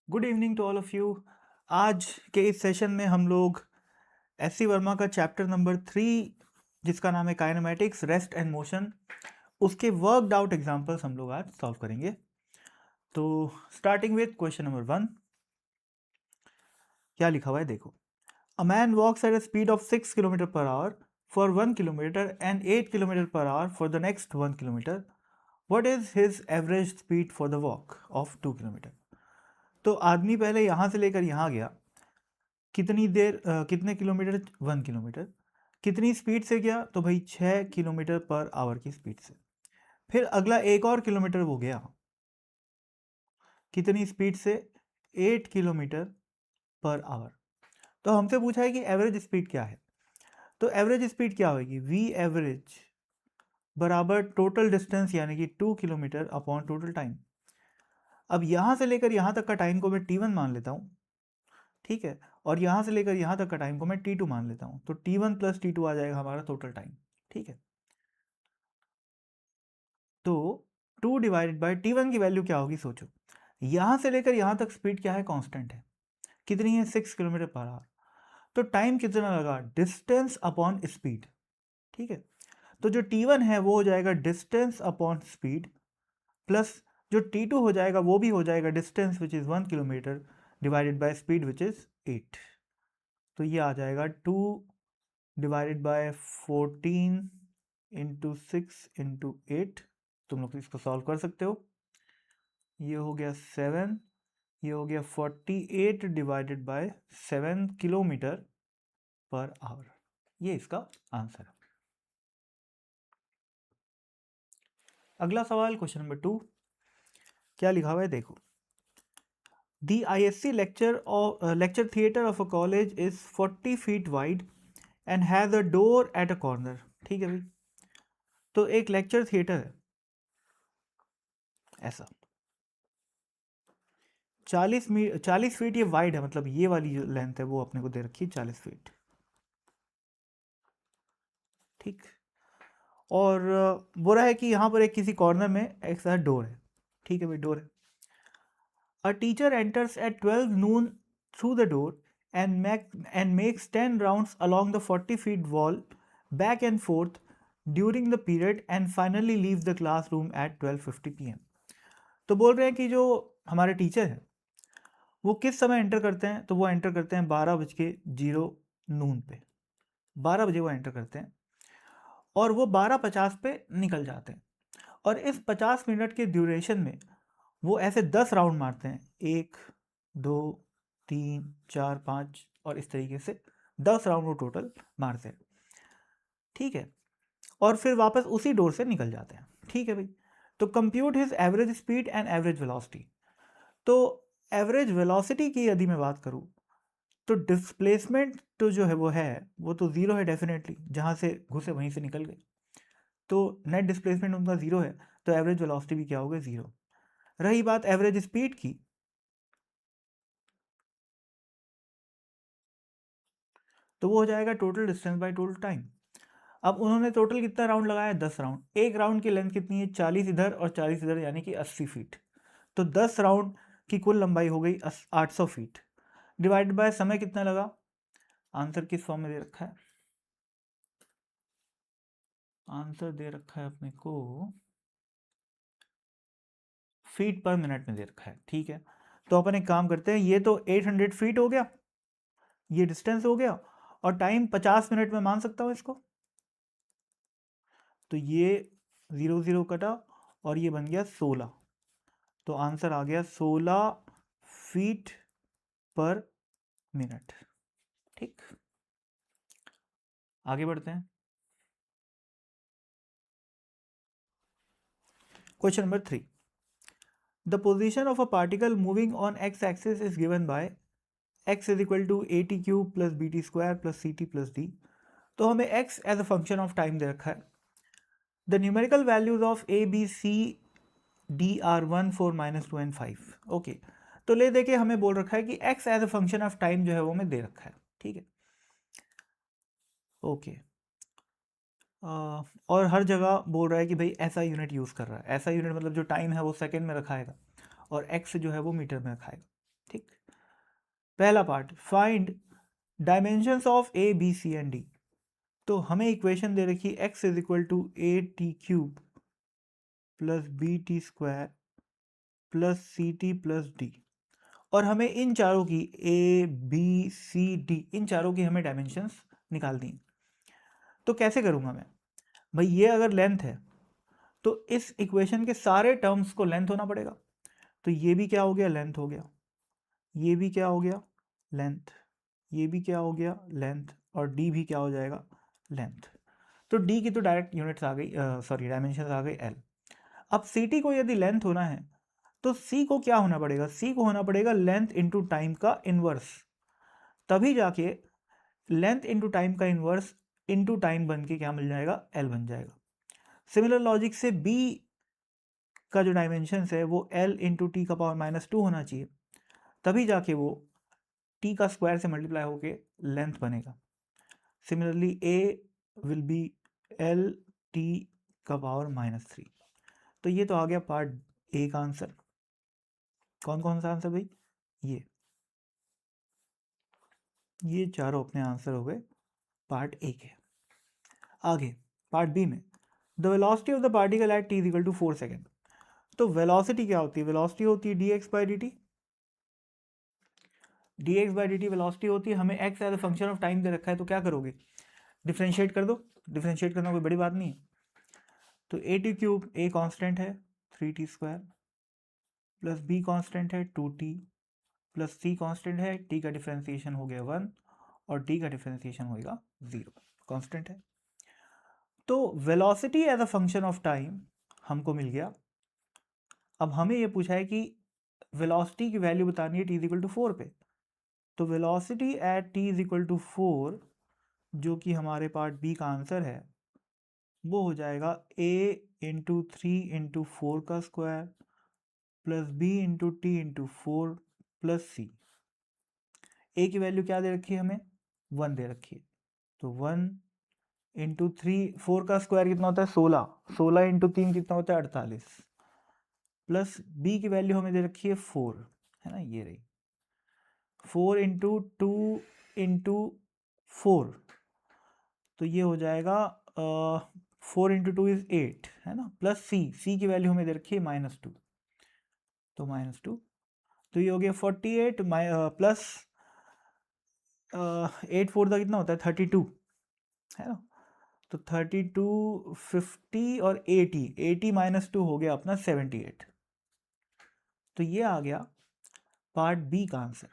Good evening to all of you. आज के इस सेशन में हम लोग एस सी वर्मा का चैप्टर नंबर 3 जिसका नाम है काइनेमैटिक्स रेस्ट एंड मोशन, उसके वर्कड आउट एग्जांपल्स हम लोग आज सॉल्व करेंगे। तो स्टार्टिंग विद क्वेश्चन नंबर 1, क्या लिखा हुआ है देखो। A man walks at a speed of 6 kilometre per hour for 1 kilometre and 8 kilometre per hour for the next 1 kilometre. What is his average speed for the walk of 2 kilometre. तो आदमी पहले यहाँ से लेकर यहाँ गया, कितनी देर कितने किलोमीटर, 1 किलोमीटर। कितनी स्पीड से गया, तो भाई 6 किलोमीटर पर आवर की स्पीड से। फिर अगला एक और किलोमीटर वो गया, कितनी स्पीड से, 8 किलोमीटर पर आवर। तो हमसे पूछा है कि एवरेज स्पीड क्या है। तो एवरेज स्पीड क्या होगी, वी एवरेज बराबर टोटल डिस्टेंस यानी कि 2 किलोमीटर अपॉन टोटल टाइम। अब यहाँ से लेकर यहाँ तक का टाइम को मैं T1 मान लेता हूँ, ठीक है, और यहाँ से लेकर यहाँ तक का टाइम को मैं T2 मान लेता हूँ, तो T1 प्लस T2 आ जाएगा हमारा टोटल टाइम, ठीक है। तो 2 डिवाइडेड बाई T1 की वैल्यू क्या होगी सोचो। यहाँ से लेकर यहाँ तक स्पीड क्या है, कांस्टेंट है, कितनी है, 6 किलोमीटर पर आवर। तो टाइम कितना लगा, डिस्टेंस अपॉन स्पीड, ठीक है। तो जो T1 है वो हो जाएगा डिस्टेंस अपॉन स्पीड, प्लस जो T2 हो जाएगा वो भी हो जाएगा distance which is 1 kilometre divided by speed which is 8। तो ये आ जाएगा 2 डिवाइडेड बाय 14 इंटू 6 इंटू 8। तुम लोग इसको सॉल्व कर सकते हो। ये हो गया 7, ये हो गया 48 divided by 7 kilometre per our. ये इसका आंसर है। अगला सवाल क्वेश्चन नंबर 2, क्या लिखा हुआ है देखो। The ISC lecture theater of a college is 40 feet wide and has a door at a corner। ठीक है भाई, तो एक लेक्चर थिएटर है ऐसा, 40 फीट ये वाइड है, मतलब ये वाली जो लेंथ है वो अपने को दे रखी है 40 फीट, ठीक। और बोल रहा है कि यहाँ पर एक किसी कॉर्नर में एक साथ डोर है, ठीक है भाई, डोर है। A teacher enters at 12 noon through the door and makes 10 rounds along the 40 feet wall back and forth during the period and finally leaves the classroom at 12:50 pm। तो बोल रहे हैं कि जो हमारे टीचर हैं वो किस समय एंटर करते हैं, तो वो एंटर करते हैं 12:00 पे, 12 बजे वो एंटर करते हैं और वो 12:50 पे निकल जाते हैं। और इस 50 मिनट के ड्यूरेशन में वो ऐसे 10 राउंड मारते हैं, 1 2 3 4 5, और इस तरीके से 10 राउंड वो टोटल मारते हैं, ठीक है। और फिर वापस उसी डोर से निकल जाते हैं, ठीक है भाई। तो compute his average speed and average velocity. तो एवरेज वेलोसिटी की यदि मैं बात करूँ तो डिस्प्लेसमेंट तो जो है वो तो ज़ीरो है डेफिनेटली, जहाँ से घुसे वहीं से निकल गए, तो नेट डिस्प्लेसमेंट उनका ज़ीरो है, तो एवरेज वेलोसिटी भी क्या होगा, ज़ीरो। रही बात एवरेज स्पीड की, तो वो हो जाएगा total distance by total time. अब उन्होंने टोटल कितना राउंड लगाया, 10 राउंड। एक राउंड की लेंथ कितनी है, 40 इधर और 40 इधर, यानी कि 80 फीट। तो 10 राउंड की कुल लंबाई हो गई 800 फीट, डिवाइड बाय समय कितना लगा। आंसर किस फॉर्म में दे रखा है, आंसर दे रखा है अपने को फीट पर मिनट में दे रखा है, ठीक है। तो अपन एक काम करते हैं, ये तो 800 फीट हो गया, ये डिस्टेंस हो गया, और टाइम 50 मिनट में मान सकता हूँ इसको। तो ये 0 0 कटा और ये बन गया 16, तो आंसर आ गया 16 फीट पर मिनट, ठीक। आगे बढ़ते हैं। Question number 3, the position of a particle moving on X axis is given by x is equal to A T cube plus B T square plus C T plus D. तो हमें x as a function of time दे रखा है। The numerical values of A B C D are 1 4 -2 and 5। Okay, तो ले देके हमें बोल रखा है कि x as a function of time जो है वो हमें दे रखा है, ठीक है। ओके, और हर जगह बोल रहा है कि भाई ऐसा यूनिट यूज़ कर रहा है, ऐसा यूनिट मतलब जो टाइम है वो सेकेंड में रखाएगा और एक्स जो है वो मीटर में रखाएगा, ठीक। पहला part, find dimensions of A B C and D. तो हमें इक्वेशन दे रखी है x is equal to A T cube plus B T square plus C T plus D, और हमें इन चारों की ए बी सी डी, इन चारों की हमें डायमेंशंस निकालनी है। तो कैसे करूँगा मैं भाई, ये अगर लेंथ है तो इस इक्वेशन के सारे टर्म्स को लेंथ होना पड़ेगा। तो ये भी क्या हो गया, लेंथ हो गया, ये भी क्या हो गया, लेंथ, ये भी क्या हो गया, लेंथ, और डी भी क्या हो जाएगा, लेंथ। तो डी की तो डायरेक्ट यूनिट्स आ गई, सॉरी डायमेंशन आ गई एल। अब सी टी को यदि लेंथ होना है तो सी को क्या होना पड़ेगा, सी को होना पड़ेगा लेंथ इंटू टाइम का इन्वर्स, तभी जाके लेंथ इंटू टाइम का इन्वर्स इंटू टाइम बन के क्या मिल जाएगा, एल बन जाएगा। सिमिलर लॉजिक से बी का जो डायमेंशन है वो एल इंटू टी का पावर -2 होना चाहिए, तभी जाके वो टी का स्क्वायर से मल्टीप्लाई होके लेंथ बनेगा। Similarly A will be L T का पावर -3। तो ये तो आ गया पार्ट ए का आंसर। कौन कौन सा आंसर भाई, ये चारों अपने आंसर हो गए पार्ट ए के। आगे पार्ट बी में, the velocity of the particle at T is equal to 4 second. तो वेलोसिटी क्या होती है, वेलोसिटी होती है D X by D T, D X by D T velocity होती है। हमें X as a function of time दे रखा है, तो क्या करोगे, डिफ्रेंशिएट कर दो, डिफ्रेंशिएट करना कोई बड़ी बात नहीं है। तो A T cube, A constant है 3t square, plus B constant है 2t, प्लस सी कॉन्स्टेंट है, टी का डिफ्रेंसिएशन हो गया 1 और डी का डिफ्रेंसिएशन होगा 0, कॉन्स्टेंट है। तो velocity as a function of time हमको मिल गया। अब हमें ये पूछा है कि वेलोसिटी की वैल्यू बतानी है t इज इक्वल टू 4 पे। तो velocity at t is equal to 4, जो कि हमारे पार्ट बी का आंसर है, वो हो जाएगा a इंटू 3 इंटू 4 का square plus b into T into 4 plus C. A की वैल्यू क्या दे रखी है हमें, 1 दे रखी है। तो 1 इंटू 3, 4 का स्क्वायर कितना होता है 16, 16 इंटू 3 कितना होता है 48, प्लस बी की वैल्यू हमें दे रखी है 4, है ना, ये रही 4 इंटू 2 इंटू 4, तो ये हो जाएगा 4 इंटू 2 इज 8, है ना, प्लस सी की वैल्यू हमें दे रखी है -2, तो -2, तो ये हो गया 48 प्लस 8 4 का कितना होता है 32, है ना, तो 32 50 और 80, 80 -2 हो गया अपना 78। तो ये आ गया पार्ट बी का आंसर,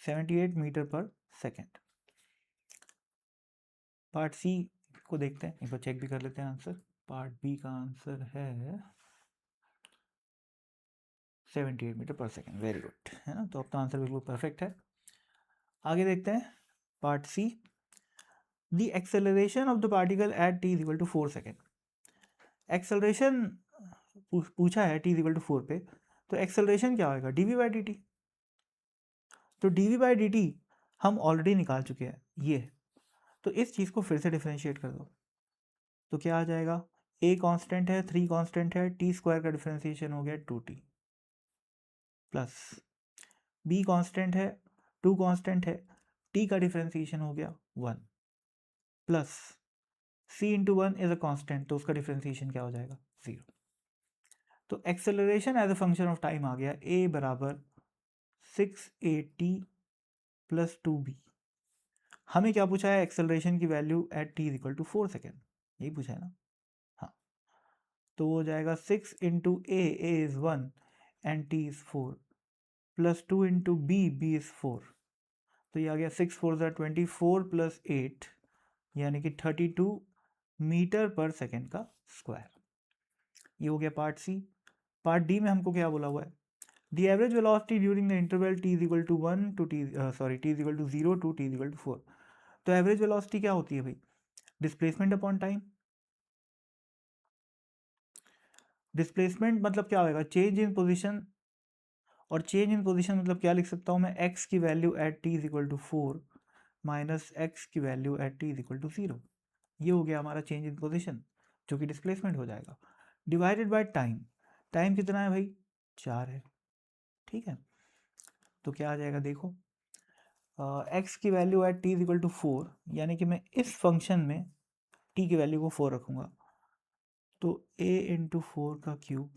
78 मीटर पर सेकेंड। पार्ट सी को देखते हैं, एक बार चेक भी कर लेते हैं आंसर। पार्ट बी का आंसर है 78 मीटर पर सेकेंड, वेरी गुड, है ना, तो अब तो आंसर बिल्कुल परफेक्ट है। आगे देखते हैं part C, the acceleration of the particle at T is equal to 4 second. Acceleration पूछा है टी इज इक्वल टू 4 पे, तो एक्सेलरेशन क्या होगा, D V by D T. तो D V by D T हम ऑलरेडी निकाल चुके हैं, ये, तो इस चीज़ को फिर से डिफ्रेंशिएट कर दो, तो क्या आ जाएगा, ए कांस्टेंट है 3 कांस्टेंट है, टी स्क्वायर का डिफ्रेंसिएशन हो गया 2t, प्लस बी कांस्टेंट है 2 कांस्टेंट है, टी का डिफ्रेंसिएशन हो गया 1, plus C into 1 is a constant, तो उसका डिफ्रेंसिएशन क्या हो जाएगा 0। तो acceleration as a function of time आ गया ए बराबर 680 प्लस 2b। हमें क्या पूछा है, एक्सेलरेशन की value at T is equal to 4 second, यही पूछा है ना, हाँ, तो वो हो जाएगा 6 into A is 1 and T is 4, plus 2 into B is 4, तो ये आ गया 6 4 24 प्लस 8, यानी कि 32 मीटर पर सेकेंड का स्क्वायर। ये हो गया पार्ट सी। पार्ट डी में हमको क्या बोला हुआ है, the average velocity during the interval T is equal to 1 to T, sorry T is equal to 0 to T is equal to 4। तो एवरेज वेलोसिटी क्या होती है भाई, डिस्प्लेसमेंट अपॉन टाइम। डिस्प्लेसमेंट मतलब क्या होगा, चेंज इन पोजिशन, और change in position मतलब क्या लिख सकता हूँ मैं, एक्स की value at T is equal to 4 minus X की value at T is equal to 0। ये हो गया हमारा चेंज इन पोजिशन, जो कि डिस्प्लेसमेंट हो जाएगा, डिवाइडेड बाय टाइम। टाइम कितना है भाई, 4 है, ठीक है, तो क्या आ जाएगा देखो, एक्स की value at T is equal to 4, यानी कि मैं इस फंक्शन में टी की वैल्यू को 4 रखूँगा, तो a इंटू 4 का क्यूब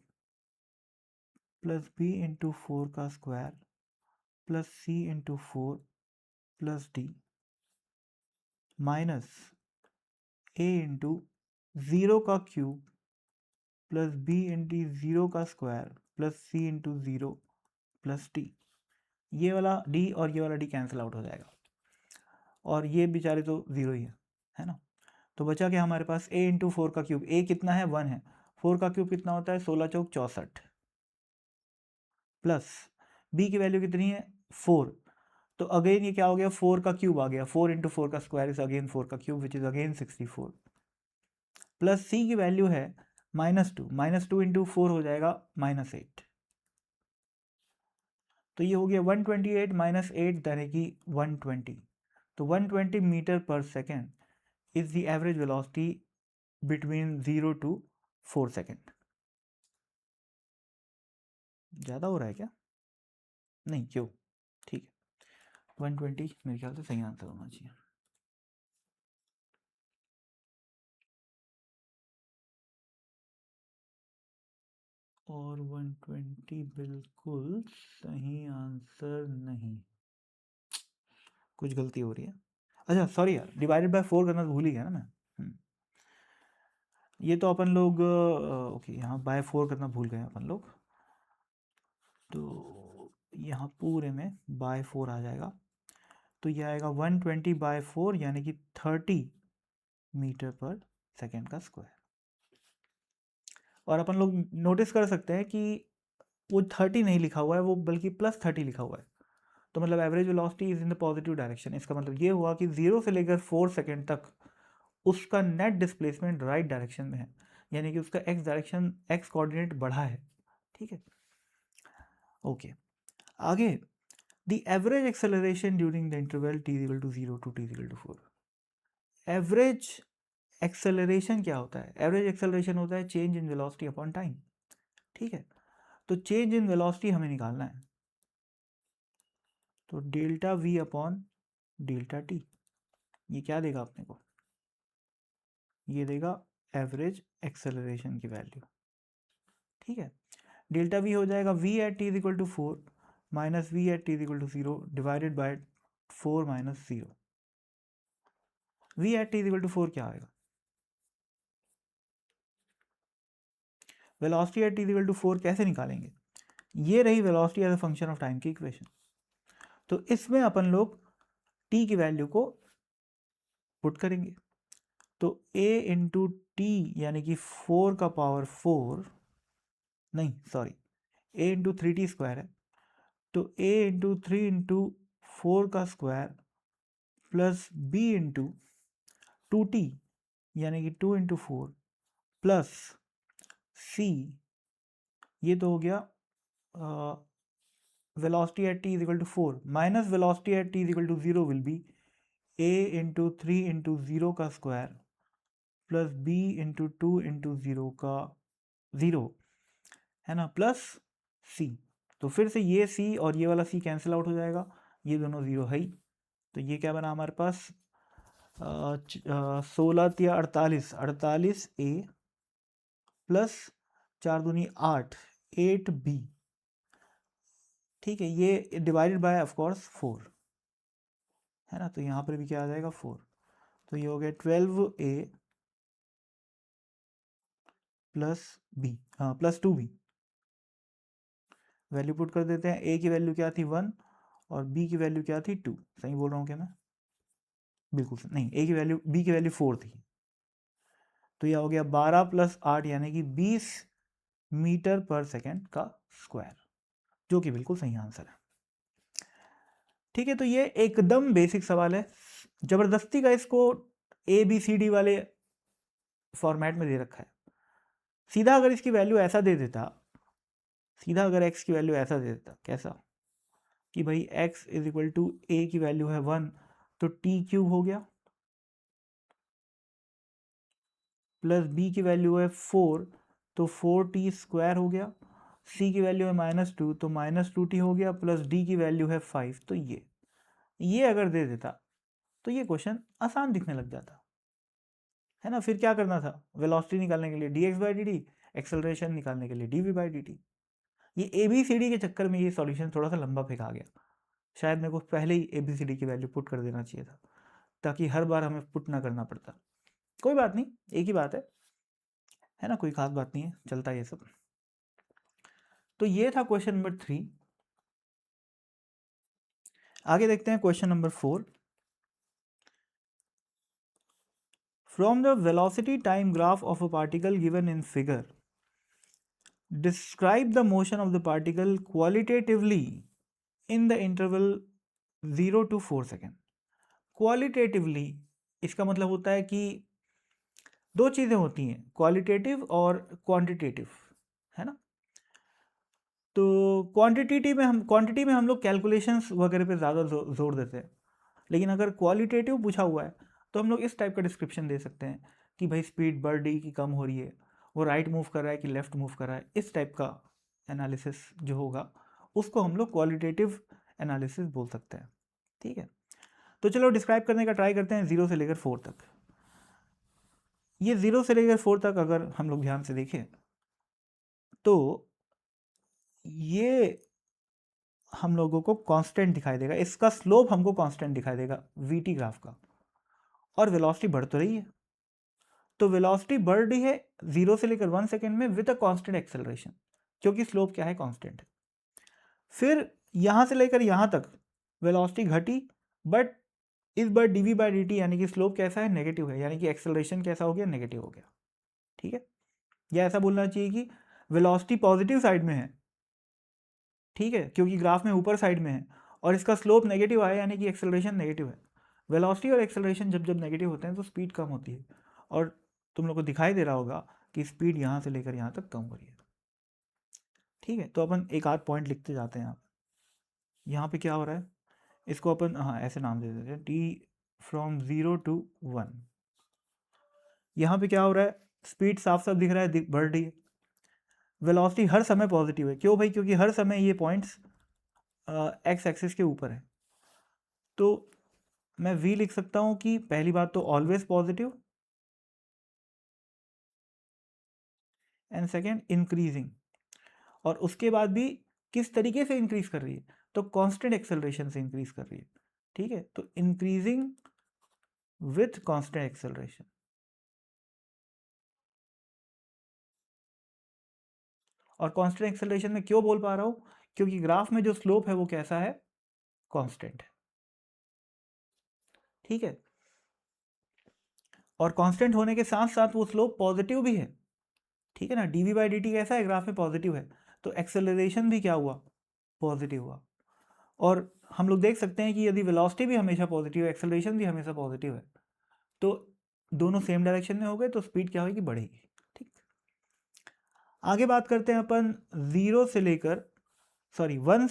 प्लस b इंटू 4 का square plus c into 4 plus d minus a into 0 का क्यूब प्लस b इंटू 0 का square plus c into 0 plus d। ये वाला d और ये वाला d कैंसिल आउट हो जाएगा, और ये बेचारे तो 0 ही है ना। तो बचा क्या हमारे पास, a इंटू 4 का क्यूब, a कितना है 1 है, 4 का क्यूब कितना होता है 16 चौक 64, प्लस b की वैल्यू कितनी है 4, तो अगेन ये क्या हो गया 4 का क्यूब आ गया, 4 इंटू 4 का स्क्वायर इज अगेन 4 का cube which is again 64, plus c की वैल्यू है -2, -2 इंटू 4 हो जाएगा -8, तो ये हो गया 128 माइनस 8 यानी कि 120, तो 120 मीटर पर second is the average velocity between 0 to 4 second. ज़्यादा हो रहा है क्या, नहीं क्यों, ठीक है 120 मेरे ख्याल से सही आंसर होना चाहिए। और 120 बिल्कुल सही आंसर नहीं, कुछ गलती हो रही है। अच्छा सॉरी यार, डिवाइडेड बाय 4 करना तो भूल ही गया ना मैं। ये तो अपन लोग ओके यहाँ बाय 4 करना भूल गए अपन लोग, तो यहाँ पूरे में बाय 4 आ जाएगा, तो ये आएगा 120 बाय 4 यानी कि 30 मीटर पर सेकेंड का स्क्वायर। और अपन लोग नोटिस कर सकते हैं कि वो 30 नहीं लिखा हुआ है, वो बल्कि प्लस 30 लिखा हुआ है, तो मतलब average velocity is in the positive direction. इसका मतलब ये हुआ कि 0 से लेकर 4 सेकेंड तक उसका नेट डिस्प्लेसमेंट राइट डायरेक्शन में है, यानी कि उसका एक्स डायरेक्शन एक्स कोऑर्डिनेट बढ़ा है, ठीक है ओके। आगे the average acceleration during the interval t equal to 0 to t equal to 4। Average acceleration क्या होता है, एवरेज एक्सेलरेशन होता है change in velocity upon time, ठीक है। तो चेंज इन वेलोसिटी हमें निकालना है, तो delta v upon delta T, ये क्या देगा अपने को, ये देगा एवरेज एक्सेलरेशन की वैल्यू, ठीक है। डेल्टा वी हो जाएगा v at T is equal to 4 minus V at T is equal to 0 divided by 4 minus 0। v at T is equal to 4 क्या आएगा, velocity at T is equal to 4 कैसे निकालेंगे, ये रही velocity as a function of time की equation. तो इसमें अपन लोग t की वैल्यू को पुट करेंगे, तो a इंटू टी यानी कि 4 का पावर 4, नहीं sorry a into 3t square है, तो a इंटू 3 इंटू 4 का square plus b into 2t यानी कि 2 इंटू 4 प्लस c, ये तो हो गया velocity at t is equal to 4 minus velocity at t is equal to 0 will be a into 3 into 0 का square plus b into 2 into 0 का 0 है ना, प्लस c। तो फिर से ये c और ये वाला c कैंसिल आउट हो जाएगा, ये दोनों 0 है ही, तो ये क्या बना हमारे पास 16 या 48, 48 a प्लस 4 दूनी 8, 8b, ठीक है, ये डिवाइडेड बाय ऑफ कोर्स 4 है ना, तो यहाँ पर भी क्या आ जाएगा 4, तो ये हो गया 12a plus b plus 2b। Value put कर देते हैं, a की वैल्यू क्या थी 1 और b की वैल्यू क्या थी 2, सही बोल रहा हूँ क्या मैं, बिल्कुल नहीं, a की वैल्यू b की वैल्यू 4 थी, तो यह हो गया 12 प्लस 8 यानी कि 20 मीटर पर सेकेंड का स्क्वायर, जो कि बिल्कुल सही आंसर है, ठीक है। तो ये एकदम बेसिक सवाल है, जबरदस्ती का इसको ABCD वाले फॉर्मेट में दे रखा है। सीधा अगर इसकी वैल्यू ऐसा दे देता, सीधा अगर x की वैल्यू ऐसा दे देता, कैसा कि भाई x is equal to a की वैल्यू है 1 तो t क्यूब हो गया, प्लस b की वैल्यू है 4 तो 4t स्क्वायर हो गया, c की वैल्यू है -2 तो -2t हो गया, प्लस d की वैल्यू है 5 तो ये, ये अगर दे देता तो ये क्वेश्चन आसान दिखने लग जाता है ना। फिर क्या करना था, वेलोसिटी निकालने के लिए dx बाई dt, एक्सेलरेशन निकालने के लिए dv बाई dt। ये ABCD के चक्कर में ये सॉल्यूशन थोड़ा सा लंबा फेंका गया। शायद मेरे को पहले ही ABCD की वैल्यू पुट कर देना चाहिए था, ताकि हर बार हमें पुट ना करना पड़ता। कोई बात नहीं, एक ही बात है ना, कोई खास बात नहीं है, चलता है ये सब। तो ये था क्वेश्चन नंबर 3। आगे देखते हैं question number 4। From the velocity time graph of a particle given in figure, describe the motion of the particle qualitatively in the interval 0 to 4 second. Qualitatively इसका मतलब होता है कि दो चीज़ें होती हैं, क्वालिटेटिव और क्वांटिटेटिव, है ना। तो क्वांटिटी में हम लोग कैलकुलेशंस वगैरह पे ज़्यादा जोर देते हैं, लेकिन अगर क्वालिटेटिव पूछा हुआ है तो हम लोग इस टाइप का डिस्क्रिप्शन दे सकते हैं कि भाई स्पीड बर्ड डी की कम हो रही है, वो राइट मूव कर रहा है कि लेफ्ट मूव कर रहा है। इस टाइप का एनालिसिस जो होगा उसको हम लोग क्वालिटेटिव एनालिसिस बोल सकते हैं, ठीक है। तो चलो डिस्क्राइब करने का ट्राई करते हैं 0 से लेकर 4 तक। ये 0 से लेकर 4 तक अगर हम लोग ध्यान से देखें तो ये हम लोगों को कांस्टेंट दिखाई देगा, इसका स्लोप हमको कांस्टेंट दिखाई देगा वीटी ग्राफ का, और वेलोसिटी बढ़ तो रही है। तो वेलोसिटी बढ़ रही है 0 से लेकर 1 सेकेंड में विद अ कांस्टेंट एक्सेलरेशन, क्योंकि स्लोप क्या है, कांस्टेंट है। फिर यहाँ से लेकर यहाँ तक वेलोसिटी घटी, बट इस बार dv बाई dt यानी कि स्लोप कैसा है, नेगेटिव है, यानी कि एक्सेलरेशन कैसा हो गया, नेगेटिव हो गया, ठीक है। या ऐसा बोलना चाहिए कि वेलोसिटी पॉजिटिव साइड में है, ठीक है, क्योंकि ग्राफ में ऊपर साइड में है, और इसका स्लोप नेगेटिव आया यानी कि एक्सेलरेशन नेगेटिव है। वेलोसिटी और एक्सेलरेशन जब जब नेगेटिव होते हैं तो स्पीड कम होती है, और तुम लोग को दिखाई दे रहा होगा कि स्पीड यहाँ से लेकर यहाँ तक कम हो रही है, ठीक है। तो अपन एक आध पॉइंट लिखते जाते हैं। यहाँ पे क्या हो रहा है, इसको अपन हाँ ऐसे नाम दे देते हैं, टी फ्रॉम 0 to 1। यहाँ पे क्या हो रहा है, स्पीड साफ साफ दिख रहा है, बढ़ रही है। वेलोसिटी हर समय पॉजिटिव है, क्यों भाई, क्योंकि हर समय ये पॉइंट्स एक्स एक्सिस के ऊपर है। तो मैं वी लिख सकता हूँ कि पहली बात तो always positive, and second increasing, और उसके बाद भी किस तरीके से इंक्रीज कर रही है, तो कांस्टेंट एक्सेलरेशन से इंक्रीज कर रही है, ठीक है। तो इंक्रीजिंग विथ कांस्टेंट एक्सेलरेशन। और कांस्टेंट एक्सेलरेशन में क्यों बोल पा रहा हूँ, क्योंकि ग्राफ में जो स्लोप है वो कैसा है, कांस्टेंट है, ठीक है। और कांस्टेंट होने के साथ साथ वो स्लोप पॉजिटिव भी है, ठीक है ना। dv बाई dt कैसा है, ग्राफ में पॉजिटिव है, तो एक्सेलरेशन भी क्या हुआ, पॉजिटिव हुआ। और हम लोग देख सकते हैं कि यदि वेलोसिटी भी हमेशा पॉजिटिव है, एक्सेलरेशन भी हमेशा पॉजिटिव है, तो दोनों सेम डायरेक्शन में हो गए, तो स्पीड क्या होगी, बढ़ेगी, ठीक। आगे बात करते हैं अपन 1 से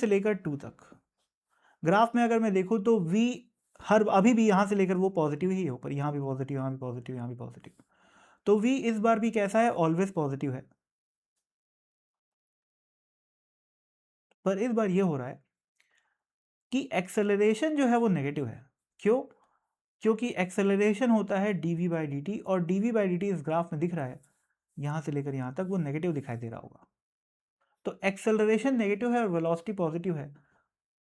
लेकर 2 तक। ग्राफ में अगर मैं देखूँ तो v हर अभी भी यहाँ से लेकर वो पॉजिटिव ही है ऊपर, यहाँ भी पॉजिटिव, यहाँ भी पॉजिटिव, यहाँ भी पॉजिटिव। तो v इस बार भी कैसा है, ऑलवेज पॉजिटिव है। पर इस बार ये हो रहा है कि एक्सेलरेशन जो है वो नेगेटिव है। क्यों, क्योंकि एक्सेलरेशन होता है dv बाई dt, और dv बाई dt इस ग्राफ में दिख रहा है यहाँ से लेकर यहाँ तक वो नेगेटिव दिखाई दे रहा होगा। तो एक्सेलरेशन नेगेटिव है और वेलोसिटी पॉजिटिव है,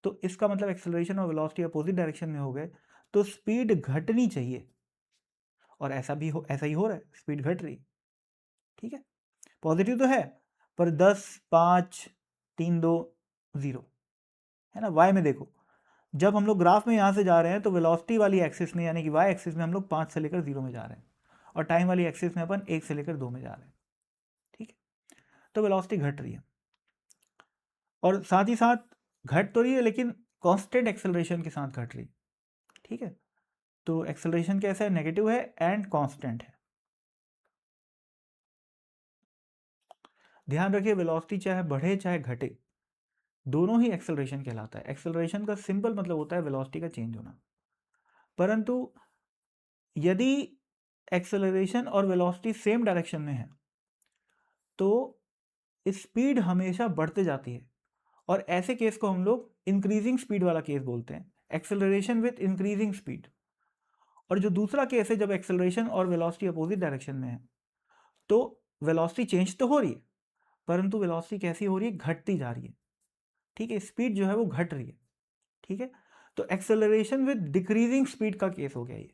तो इसका मतलब एक्सेलरेशन और वेलोसिटी अपोजिट डायरेक्शन में हो गए, तो स्पीड घटनी चाहिए, और ऐसा ही हो रहा है, स्पीड घट रही, ठीक है। पॉजिटिव तो है, पर 10, 5, 3, 2, 0, है ना। वाई में देखो, जब हम लोग ग्राफ में यहाँ से जा रहे हैं तो वेलोसिटी वाली एक्सिस में यानी कि वाई एक्सिस में हम लोग 5 से लेकर 0 में जा रहे हैं, और टाइम वाली एक्सिस में अपन 1 से लेकर 2 में जा रहे हैं, ठीक है। तो वेलोसिटी घट रही है, और साथ ही साथ घट तो रही है लेकिन कांस्टेंट एक्सेलरेशन के साथ घट रही, ठीक है। तो एक्सेलरेशन कैसा है, नेगेटिव है एंड कांस्टेंट है। ध्यान रखिए, वेलोसिटी चाहे बढ़े चाहे घटे, दोनों ही एक्सेलरेशन कहलाता है। एक्सेलरेशन का सिंपल मतलब होता है वेलोसिटी का चेंज होना, परंतु यदि एक्सेलरेशन और वेलोसिटी सेम डायरेक्शन में है तो स्पीड हमेशा बढ़ते जाती है, और ऐसे केस को हम लोग इंक्रीजिंग स्पीड वाला केस बोलते हैं, एक्सेलरेशन विथ इंक्रीजिंग स्पीड। और जो दूसरा केस है जब एक्सेलरेशन और वेलोसिटी अपोजिट डायरेक्शन में है, तो वेलोसिटी चेंज तो हो रही है, परंतु वेलोसिटी कैसी हो रही है, घटती जा रही है। ठीक है, स्पीड जो है वो घट रही है। ठीक है, तो एक्सेलरेशन विद डिक्रीजिंग स्पीड का केस हो गया ये।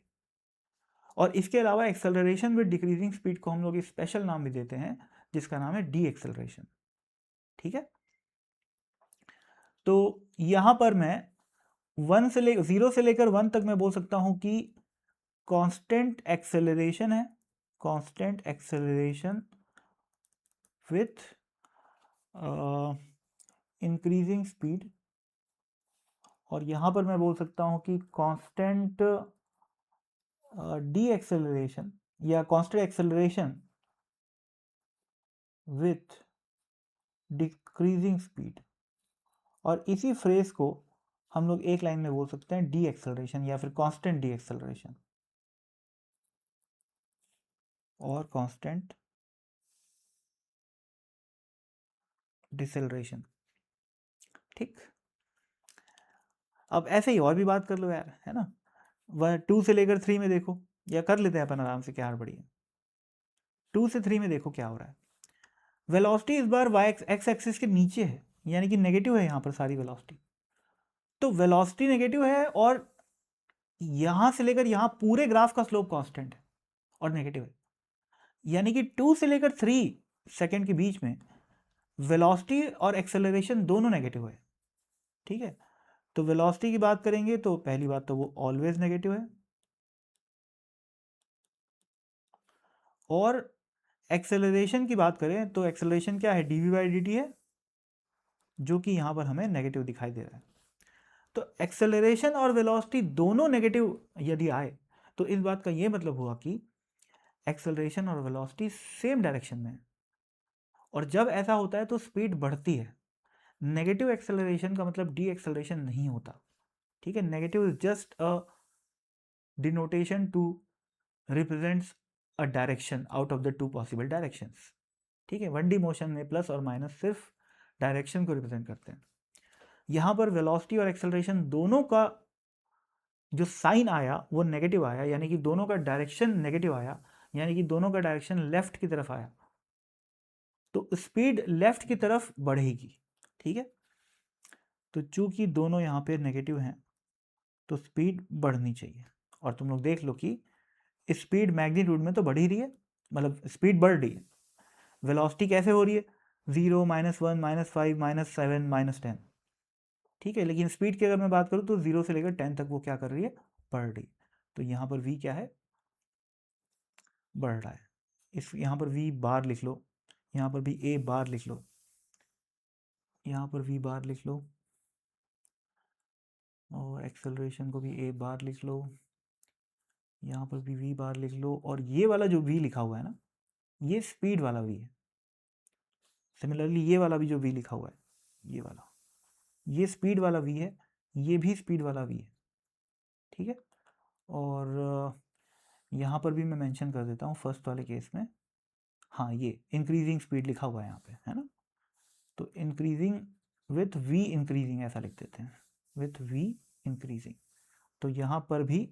और इसके अलावा एक्सेलरेशन विद डिक्रीजिंग स्पीड को हम लोग स्पेशल नाम भी देते हैं, जिसका नाम है डी एक्सेलरेशन। ठीक है, तो यहां पर मैं 0 से लेकर 1 तक मैं बोल सकता हूं कि कांस्टेंट एक्सेलरेशन है, constant acceleration with increasing speed. और यहां पर मैं बोल सकता हूं कि कांस्टेंट डी एक्सेलरेशन या constant acceleration with decreasing speed. और इसी फ्रेज को हम लोग एक लाइन में बोल सकते हैं डी एक्सेलरेशन या फिर कांस्टेंट डी एक्सेलरेशन और कांस्टेंट डिसेलरेशन। ठीक, अब ऐसे ही और भी बात कर लो यार, है ना। 2 से लेकर 3 में देखो, या कर लेते हैं अपन आराम से, क्या हड़बड़ी है। 2 से 3 में देखो क्या हो रहा है। वेलोसिटी इस बार वाई एक्स एक्सिस के नीचे है, यानी कि नेगेटिव है यहाँ पर सारी वेलोसिटी। तो वेलोसिटी नेगेटिव है और यहाँ से लेकर यहाँ पूरे ग्राफ का स्लोप कांस्टेंट है और नेगेटिव है, यानी कि 2 से लेकर 3 सेकेंड के बीच में वेलोसिटी और एक्सेलरेशन दोनों नेगेटिव है। ठीक है, तो वेलोसिटी की बात करेंगे तो पहली बात तो वो ऑलवेज नेगेटिव है, और एक्सेलरेशन की बात करें तो एक्सेलरेशन क्या है, dv बाई dt है, जो कि यहाँ पर हमें नेगेटिव दिखाई दे रहा है। तो एक्सेलरेशन और वेलोसिटी दोनों नेगेटिव यदि आए तो इस बात का ये मतलब हुआ कि एक्सेलरेशन और वेलोसिटी सेम डायरेक्शन में है। और जब ऐसा होता है तो स्पीड बढ़ती है। नेगेटिव एक्सेलरेशन का मतलब डी एक्सेलरेशन नहीं होता। ठीक है, negative is just a denotation to represents a direction out of the two possible directions. ठीक है, 1D मोशन में प्लस और माइनस सिर्फ डायरेक्शन को रिप्रेजेंट करते हैं। यहाँ पर वेलोसिटी और एक्सेलरेशन दोनों का जो साइन आया वो नेगेटिव आया, यानी कि दोनों का डायरेक्शन नेगेटिव आया, यानी कि दोनों का डायरेक्शन लेफ्ट की तरफ आया, तो स्पीड लेफ्ट की तरफ बढ़ेगी। ठीक है, तो चूंकि दोनों यहाँ पे नेगेटिव हैं तो स्पीड बढ़नी चाहिए। और तुम लोग देख लो कि स्पीड मैग्नीट्यूड में तो बढ़ ही रही है, मतलब स्पीड बढ़ रही है। वेलोसिटी कैसे हो रही है, 0, -1, -5, -7, -10। ठीक है, लेकिन स्पीड की अगर मैं बात करूँ तो 0 से लेकर 10 तक वो क्या कर रही है, बढ़ रही। तो यहाँ पर v क्या है, बढ़ रहा है। इस यहाँ पर v बार लिख लो, यहाँ पर भी a बार लिख लो, यहाँ पर v बार लिख लो, और एक्सेलरेशन को भी a बार लिख लो, यहाँ पर भी v बार लिख लो। और ये वाला जो v लिखा हुआ है ना, ये स्पीड वाला v है। सिमिलरली ये वाला भी जो v लिखा हुआ है, ये वाला, ये स्पीड वाला v है, ये भी स्पीड वाला v है। ठीक है, और यहाँ पर भी मैं मेंशन कर देता हूँ फर्स्ट वाले केस में, हाँ ये इंक्रीजिंग स्पीड लिखा हुआ है यहाँ पे, है ना। तो इंक्रीजिंग विथ v इंक्रीजिंग ऐसा लिख देते हैं, विथ v इंक्रीजिंग। तो यहाँ पर भी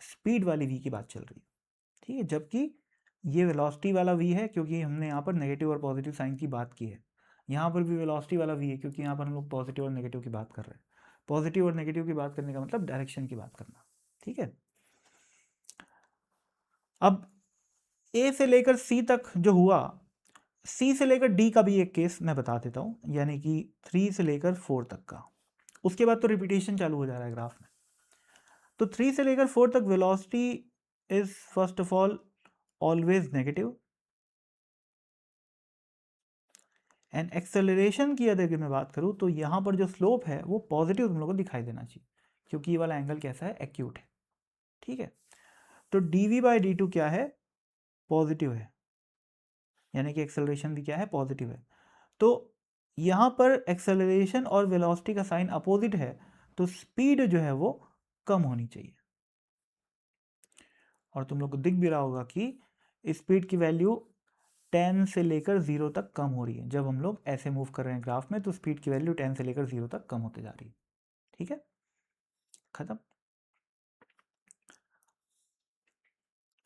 स्पीड वाली v की बात चल रही है। ठीक है, जबकि ये वेलोसिटी वाला v है, क्योंकि हमने यहाँ पर नेगेटिव और पॉजिटिव साइन की बात की है। यहाँ पर भी वेलोसिटी वाला v है, क्योंकि यहाँ पर हम लोग पॉजिटिव और नेगेटिव की बात कर रहे हैं। पॉजिटिव और नेगेटिव की बात करने का मतलब डायरेक्शन की बात करना। ठीक है, अब a से लेकर c तक जो हुआ, c से लेकर d का भी एक केस मैं बता देता हूँ, यानी कि 3 से लेकर 4 तक का। उसके बाद तो रिपीटेशन चालू हो जा रहा है ग्राफ में। तो 3 से लेकर 4 तक velocity is first of all always negative, and acceleration की अगर मैं बात करूँ तो यहाँ पर जो स्लोप है वो पॉजिटिव तुम लोगों को दिखाई देना चाहिए, क्योंकि ये वाला एंगल कैसा है, एक्यूट है। ठीक है, तो dv बाई dt क्या है, पॉजिटिव है, यानी कि एक्सेलरेशन भी क्या है, पॉजिटिव है। तो यहाँ पर एक्सेलरेशन और वेलोसिटी का साइन अपोजिट है, तो स्पीड जो है वो कम होनी चाहिए। और तुम लोग को दिख भी रहा होगा कि स्पीड की वैल्यू 10 से लेकर 0 तक कम हो रही है। जब हम लोग ऐसे मूव कर रहे हैं ग्राफ में तो स्पीड की वैल्यू 10 से लेकर 0 तक कम होते जा रही है। ठीक है, खत्म।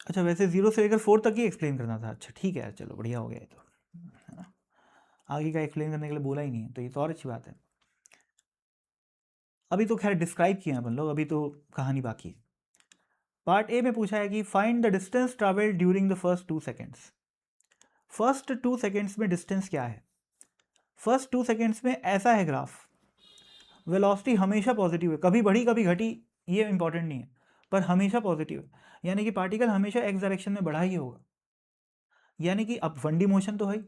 अच्छा वैसे 0 से लेकर 4 तक ही एक्सप्लेन करना था। अच्छा ठीक है, चलो बढ़िया हो गया ये तो, है ना। आगे का एक्सप्लेन करने के लिए बोला ही नहीं है, तो ये तो और अच्छी बात है। अभी तो खैर डिस्क्राइब किए हैं अपन लोग, अभी तो कहानी बाकी है। पार्ट ए में पूछा है कि find the distance travelled during the first 2 seconds. First 2 seconds में डिस्टेंस क्या है? फर्स्ट 2 सेकेंड्स में ऐसा है ग्राफ, वेलोसिटी हमेशा पॉजिटिव है, कभी बढ़ी कभी घटी ये इंपॉर्टेंट नहीं है, पर हमेशा पॉजिटिव है, यानी कि पार्टिकल हमेशा एक्स डायरेक्शन में बढ़ा ही होगा। यानी कि अब 1D मोशन तो है,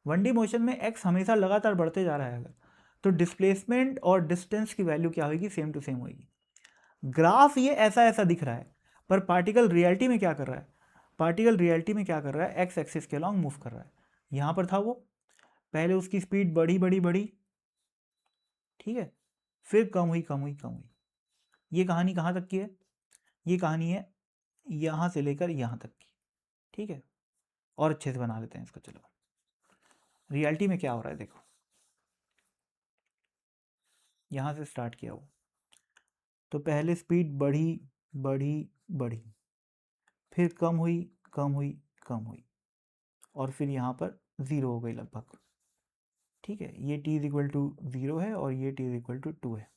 1D मोशन में एक्स हमेशा लगातार बढ़ते जा रहा है, अगर तो डिस्प्लेसमेंट और डिस्टेंस की वैल्यू क्या होगी? सेम टू सेम होगी। ग्राफ ये ऐसा ऐसा दिख रहा है, पर पार्टिकल रियलिटी में क्या कर रहा है? पार्टिकल रियलिटी में क्या कर रहा है? एक्स एक्सिस के अलॉन्ग मूव कर रहा है। यहाँ पर था वो, पहले उसकी स्पीड बढ़ी बढ़ी बढ़ी, ठीक है, फिर कम हुई कम हुई कम हुई। ये कहानी कहाँ तक की है? ये कहानी है यहाँ से लेकर यहाँ तक की, ठीक है। और अच्छे से बना लेते हैं इसको, चलो। रियलिटी में क्या हो रहा है देखो, यहाँ से स्टार्ट किया वो, तो पहले स्पीड बढ़ी बढ़ी बढ़ी, फिर कम हुई कम हुई कम हुई, और फिर यहाँ पर 0 हो गई लगभग, ठीक है। ये t इज इक्वल टू 0 है और ये t इज इक्वल टू 2 है।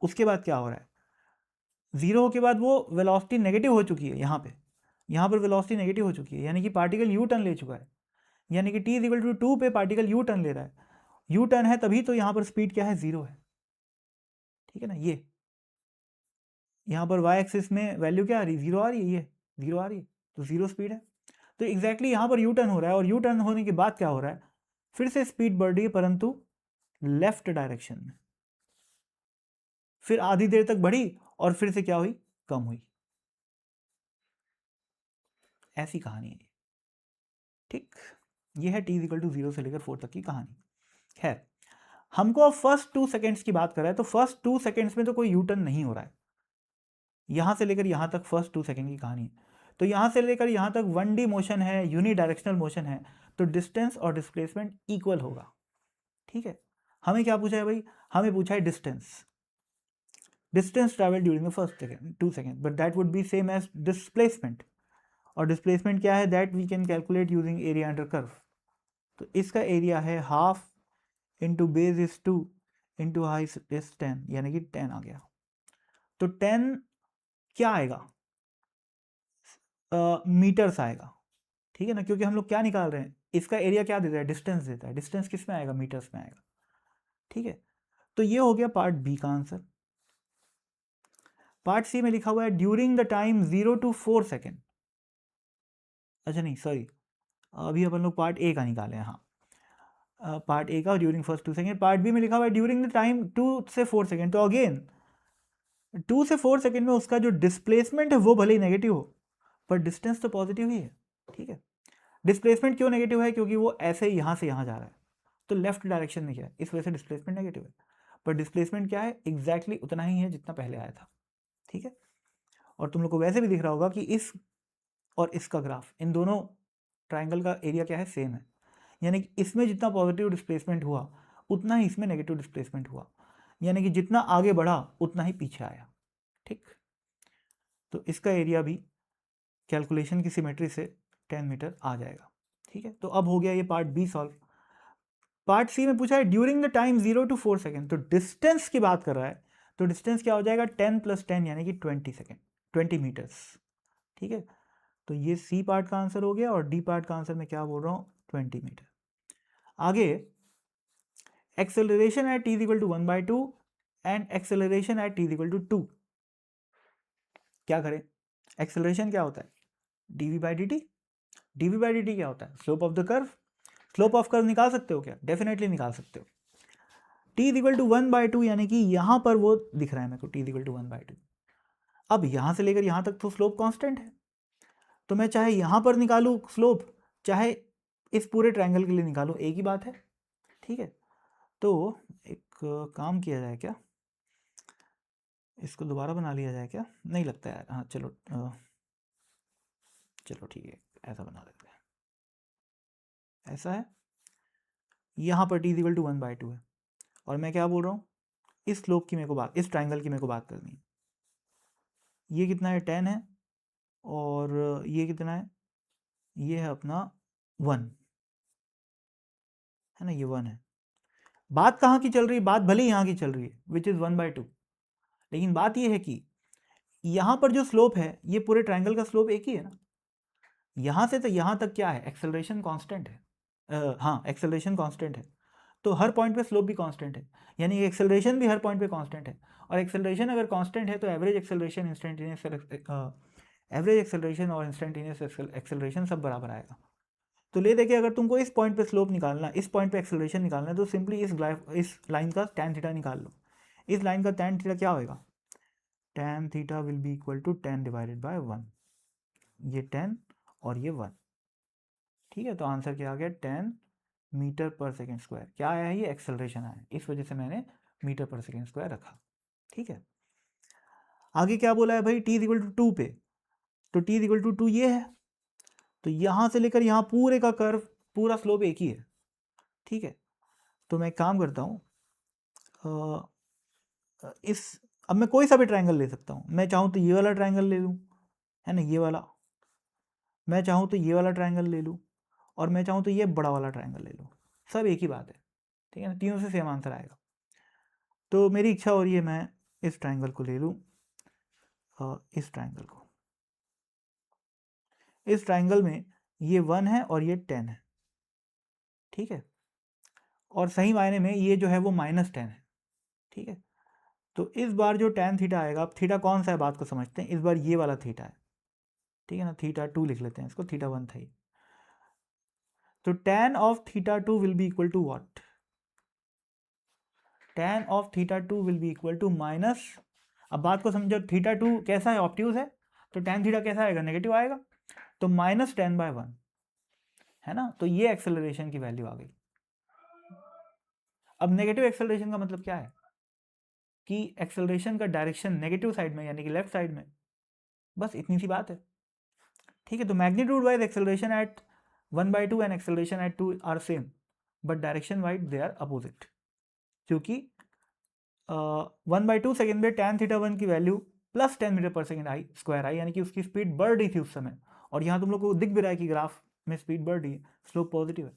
उसके बाद क्या हो रहा है? 0 के बाद वो वेलोसिटी नेगेटिव हो चुकी है, यहाँ पर वेलोसिटी नेगेटिव हो चुकी है, यानी कि पार्टिकल यू टर्न ले चुका है, यानी कि t इज इक्वल टू 2 पे पार्टिकल यू टर्न ले रहा है। यू टर्न है तभी तो यहाँ पर स्पीड क्या है? 0 है, ठीक है ना। ये यहाँ पर y एक्सिस में वैल्यू क्या आ रही है? 0 आ रही है, ये 0 आ रही है, तो 0 स्पीड है। तो एग्जैक्टली यहाँ पर यू टर्न हो रहा है, और यू टर्न होने के बाद क्या हो रहा है? फिर से स्पीड बढ़ रही है, परंतु लेफ्ट डायरेक्शन में। फिर आधी देर तक बढ़ी और फिर से क्या हुई? कम हुई। ऐसी कहानी है, ठीक। ये है t इक्वल टू 0 से लेकर 4 तक की कहानी। खैर, हमको अब फर्स्ट 2 सेकेंड्स की बात कर रहा है, तो फर्स्ट 2 सेकेंड्स में तो कोई यू टर्न नहीं हो रहा है। यहाँ से लेकर यहाँ तक फर्स्ट 2 सेकेंड की कहानी है, तो यहाँ से लेकर यहाँ तक 1D मोशन है, यूनी डायरेक्शनल मोशन है, तो डिस्टेंस और डिस्प्लेसमेंट इक्वल होगा, ठीक है। हमें क्या पूछा है भाई? हमें पूछा है distance travel during the first 2 second, but that would be same as displacement. और डिस्प्लेसमेंट क्या है? That we can calculate using area under curve. तो इसका एरिया है half into base is 2 into height is 10, यानी कि 10 आ गया। तो 10 क्या आएगा? मीटर्स आएगा, ठीक है ना, क्योंकि हम लोग क्या निकाल रहे हैं? इसका एरिया क्या देता है? डिस्टेंस देता है। डिस्टेंस किस में आएगा? मीटर्स में आएगा, ठीक है। तो ये हो गया पार्ट बी का आंसर। पार्ट सी में लिखा हुआ है during the time 0 to 4 second. अच्छा नहीं, सॉरी, अभी अपन लोग पार्ट ए का निकाले हैं, हाँ। पार्ट ए का during first 2 second. Part B में लिखा हुआ है ड्यूरिंग द टाइम 2 से 4 सेकेंड। तो अगेन 2 से 4 सेकेंड में उसका जो डिस्प्लेसमेंट है वो भले ही नेगेटिव हो, पर डिस्टेंस तो पॉजिटिव ही है, ठीक है। डिस्प्लेसमेंट क्यों नेगेटिव है? क्योंकि वो ऐसे ही यहाँ से यहाँ जा रहा है, तो लेफ्ट डायरेक्शन में क्या है, इस वजह से डिस्प्लेसमेंट नेगेटिव है। पर डिस्प्लेसमेंट क्या है? एग्जैक्टली उतना ही है जितना पहले आया था, ठीक है। और तुम लोग को वैसे भी दिख रहा होगा कि इस और इसका ग्राफ, इन दोनों ट्राइंगल का एरिया क्या है? सेम है, यानी कि इसमें जितना पॉजिटिव डिस्प्लेसमेंट हुआ उतना ही इसमें नेगेटिव डिस्प्लेसमेंट हुआ, यानी कि जितना आगे बढ़ा उतना ही पीछे आया, ठीक। तो इसका एरिया भी कैलकुलेशन की सिमेट्री से 10 मीटर आ जाएगा, ठीक है। तो अब हो गया ये part B solve. Part C में पूछा है during the time 0 to 4 second, तो डिस्टेंस की बात कर रहा है, तो डिस्टेंस क्या हो जाएगा? 10 + 10 यानी कि 20 सेकेंड, 20 मीटर्स, ठीक है। तो ये सी पार्ट का आंसर हो गया, और डी पार्ट का आंसर मैं क्या बोल रहा हूँ? 20 मीटर। आगे acceleration at t equal to 1/2 and acceleration at t equal to 2। क्या करें? एक्सेलरेशन क्या होता है? dv/dt। dv/dt क्या होता है? Slope of the curve. Slope of curve निकाल सकते हो क्या? डेफिनेटली निकाल सकते हो। t इक्वल टू 1/2 यानी कि यहाँ पर वो दिख रहा है मेरे को, t इक्वल टू 1/2। अब यहाँ से लेकर यहाँ तक तो स्लोप कांस्टेंट है, तो मैं चाहे यहाँ पर निकालूँ स्लोप, चाहे इस पूरे ट्रायंगल के लिए निकालूँ, एक ही बात है, ठीक है। तो एक काम किया जाए क्या, इसको दोबारा बना लिया जाए क्या? नहीं लगता यार, हाँ चलो, चलो ठीक है, ऐसा बना लेते हैं। ऐसा है, यहाँ पर t इक्वल टू 1/2 है, और मैं क्या बोल रहा हूँ? इस स्लोप की मेरे को बात, इस ट्राइंगल की मेरे को बात करनी है, ये कितना है 10 है, और ये कितना है, ये है अपना 1 है ना, ये 1 है। बात कहाँ की चल रही है, बात भले ही यहाँ की चल रही है विच इज़ 1/2, लेकिन बात ये है कि यहाँ पर जो स्लोप है ये पूरे ट्रायंगल का स्लोप एक ही है ना। यहाँ से तो यहाँ तक क्या है, एक्सेलरेशन कांस्टेंट है, हाँ एक्सेलरेशन कांस्टेंट है, तो हर पॉइंट पे स्लोप भी कांस्टेंट है, यानी एक्सेलरेशन भी हर पॉइंट पे कांस्टेंट है। और एक्सेलरेशन अगर कांस्टेंट है तो average acceleration, instantaneous average acceleration और इंस्टेंटेनियस एक्सेलरेशन सब बराबर आएगा। तो ले देखिए, अगर तुमको इस पॉइंट पे स्लोप निकालना, इस पॉइंट पे एक्सेलरेशन निकालना है, तो सिंपली इस लाइन का tan थीटा निकाल लो। इस लाइन का tan थीटा क्या होएगा, tan theta will be equal to 10 divided by 1, ये 10 और ये 1, ठीक है। तो आंसर क्या आ गया, 10 मीटर पर सेकेंड स्क्वायर। क्या आया है, ये एक्सेलरेशन आया, इस वजह से मैंने मीटर पर सेकेंड स्क्वायर रखा, ठीक है। आगे क्या बोला है भाई, t इज इक्वल टू 2 पे, तो t इज इक्वल टू 2 ये है, तो यहाँ से लेकर यहाँ पूरे का कर्व, पूरा स्लोप एक ही है, ठीक है। तो मैं एक काम करता हूँ, इस, अब मैं कोई सा भी ट्रायंगल ले सकता हूँ, मैं चाहूँ तो ये वाला ट्रायंगल ले लूँ, है ना, ये वाला, मैं चाहूँ तो ये वाला ट्रायंगल ले लूँ, और मैं चाहूँ तो ये बड़ा वाला ट्रायंगल ले लूँ, सब एक ही बात है, ठीक है ना, तीनों से सेम आंसर आएगा। तो मेरी इच्छा हो रही है मैं इस ट्रायंगल को ले लूँ, इस ट्रायंगल को, इस ट्रायंगल में ये 1 है और ये 10 है, ठीक है, और सही मायने में ये जो है वो -10 है, ठीक है। तो इस बार जो tan थीटा आएगा, अब थीटा कौन सा है बात को समझते हैं, इस बार ये वाला थीटा है, ठीक है ना, थीटा 2 लिख लेते हैं इसको, थीटा 1 था ये। तो tan of theta 2 will be equal to what, tan of theta 2 will be equal to minus, अब बात को समझो, थीटा 2 कैसा है, ऑब्ट्यूज है, तो tan थीटा कैसा आएगा, नेगेटिव आएगा, तो -10/1 है ना। तो ये एक्सेलरेशन की वैल्यू आ गई। अब नेगेटिव एक्सेलरेशन का मतलब क्या है, कि एक्सेलरेशन का डायरेक्शन नेगेटिव साइड में, यानी कि लेफ्ट साइड में, बस इतनी सी बात है, ठीक है। तो magnitude wise acceleration at 1/2 and acceleration at 2 are same, but direction wise they are opposite, क्योंकि 1/2 सेकेंड में tan थीटा 1 की वैल्यू +10 मीटर पर सेकेंड आई स्क्वायर आई, यानी कि उसकी स्पीड बढ़ रही थी उस समय, और यहाँ तुम लोग को दिख भी रहा है कि ग्राफ में स्पीड बढ़ रही है, स्लोप पॉजिटिव है,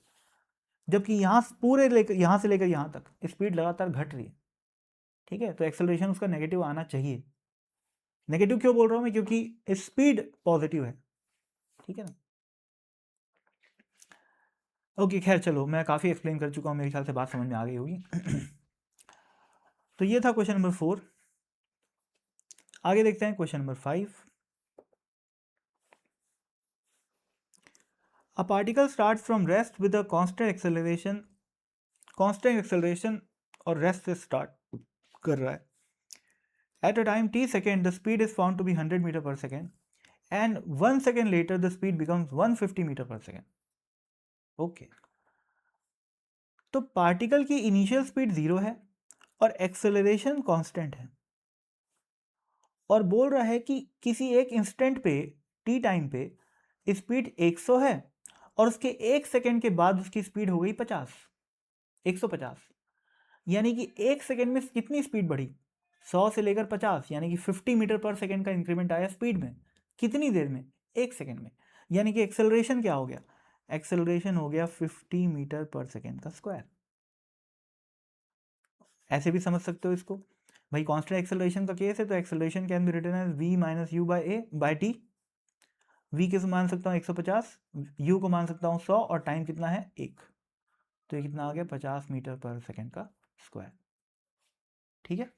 जबकि यहाँ पूरे लेकर, यहाँ से लेकर यहाँ तक स्पीड लगातार घट रही है, ठीक है। तो एक्सेलरेशन उसका नेगेटिव आना चाहिए। नेगेटिव क्यों बोल रहा हूँ मैं, क्योंकि स्पीड पॉजिटिव है, ठीक है ना। ओके खैर चलो, मैं काफ़ी एक्सप्लेन कर चुका हूँ, मेरे ख्याल से बात समझ में आ गई होगी। तो ये था क्वेश्चन नंबर 4। आगे देखते हैं question number 5। A particle starts from rest with a constant acceleration और रेस्ट से स्टार्ट कर रहा है। At a time t second, the speed is found to be 100 meter per second, and 1 second later the speed becomes 150 meter per second. Okay, तो particle की initial speed 0 है और acceleration constant है, और बोल रहा है कि किसी एक इंस्टेंट पे, टी टाइम पे, स्पीड 100 है, और उसके 1 सेकेंड के बाद उसकी स्पीड हो गई 150, यानी कि 1 सेकेंड में कितनी स्पीड बढ़ी, 100 से लेकर 50, यानी कि 50 मीटर पर सेकेंड का इंक्रीमेंट आया स्पीड में, कितनी देर में, 1 सेकेंड में, यानी कि एक्सेलरेशन क्या हो गया, एक्सेलरेशन हो गया 50 मीटर पर सेकेंड का स्क्वायर। ऐसे भी समझ सकते हो इसको भाई, कांस्टेंट एक्सेलरेशन का केस है, तो acceleration can be written as v minus u by t. v किस मान सकता हूँ 150, u को मान सकता हूँ 100, और टाइम कितना है 1, तो ये कितना आ गया 50 मीटर पर सेकेंड का स्क्वायर, ठीक है।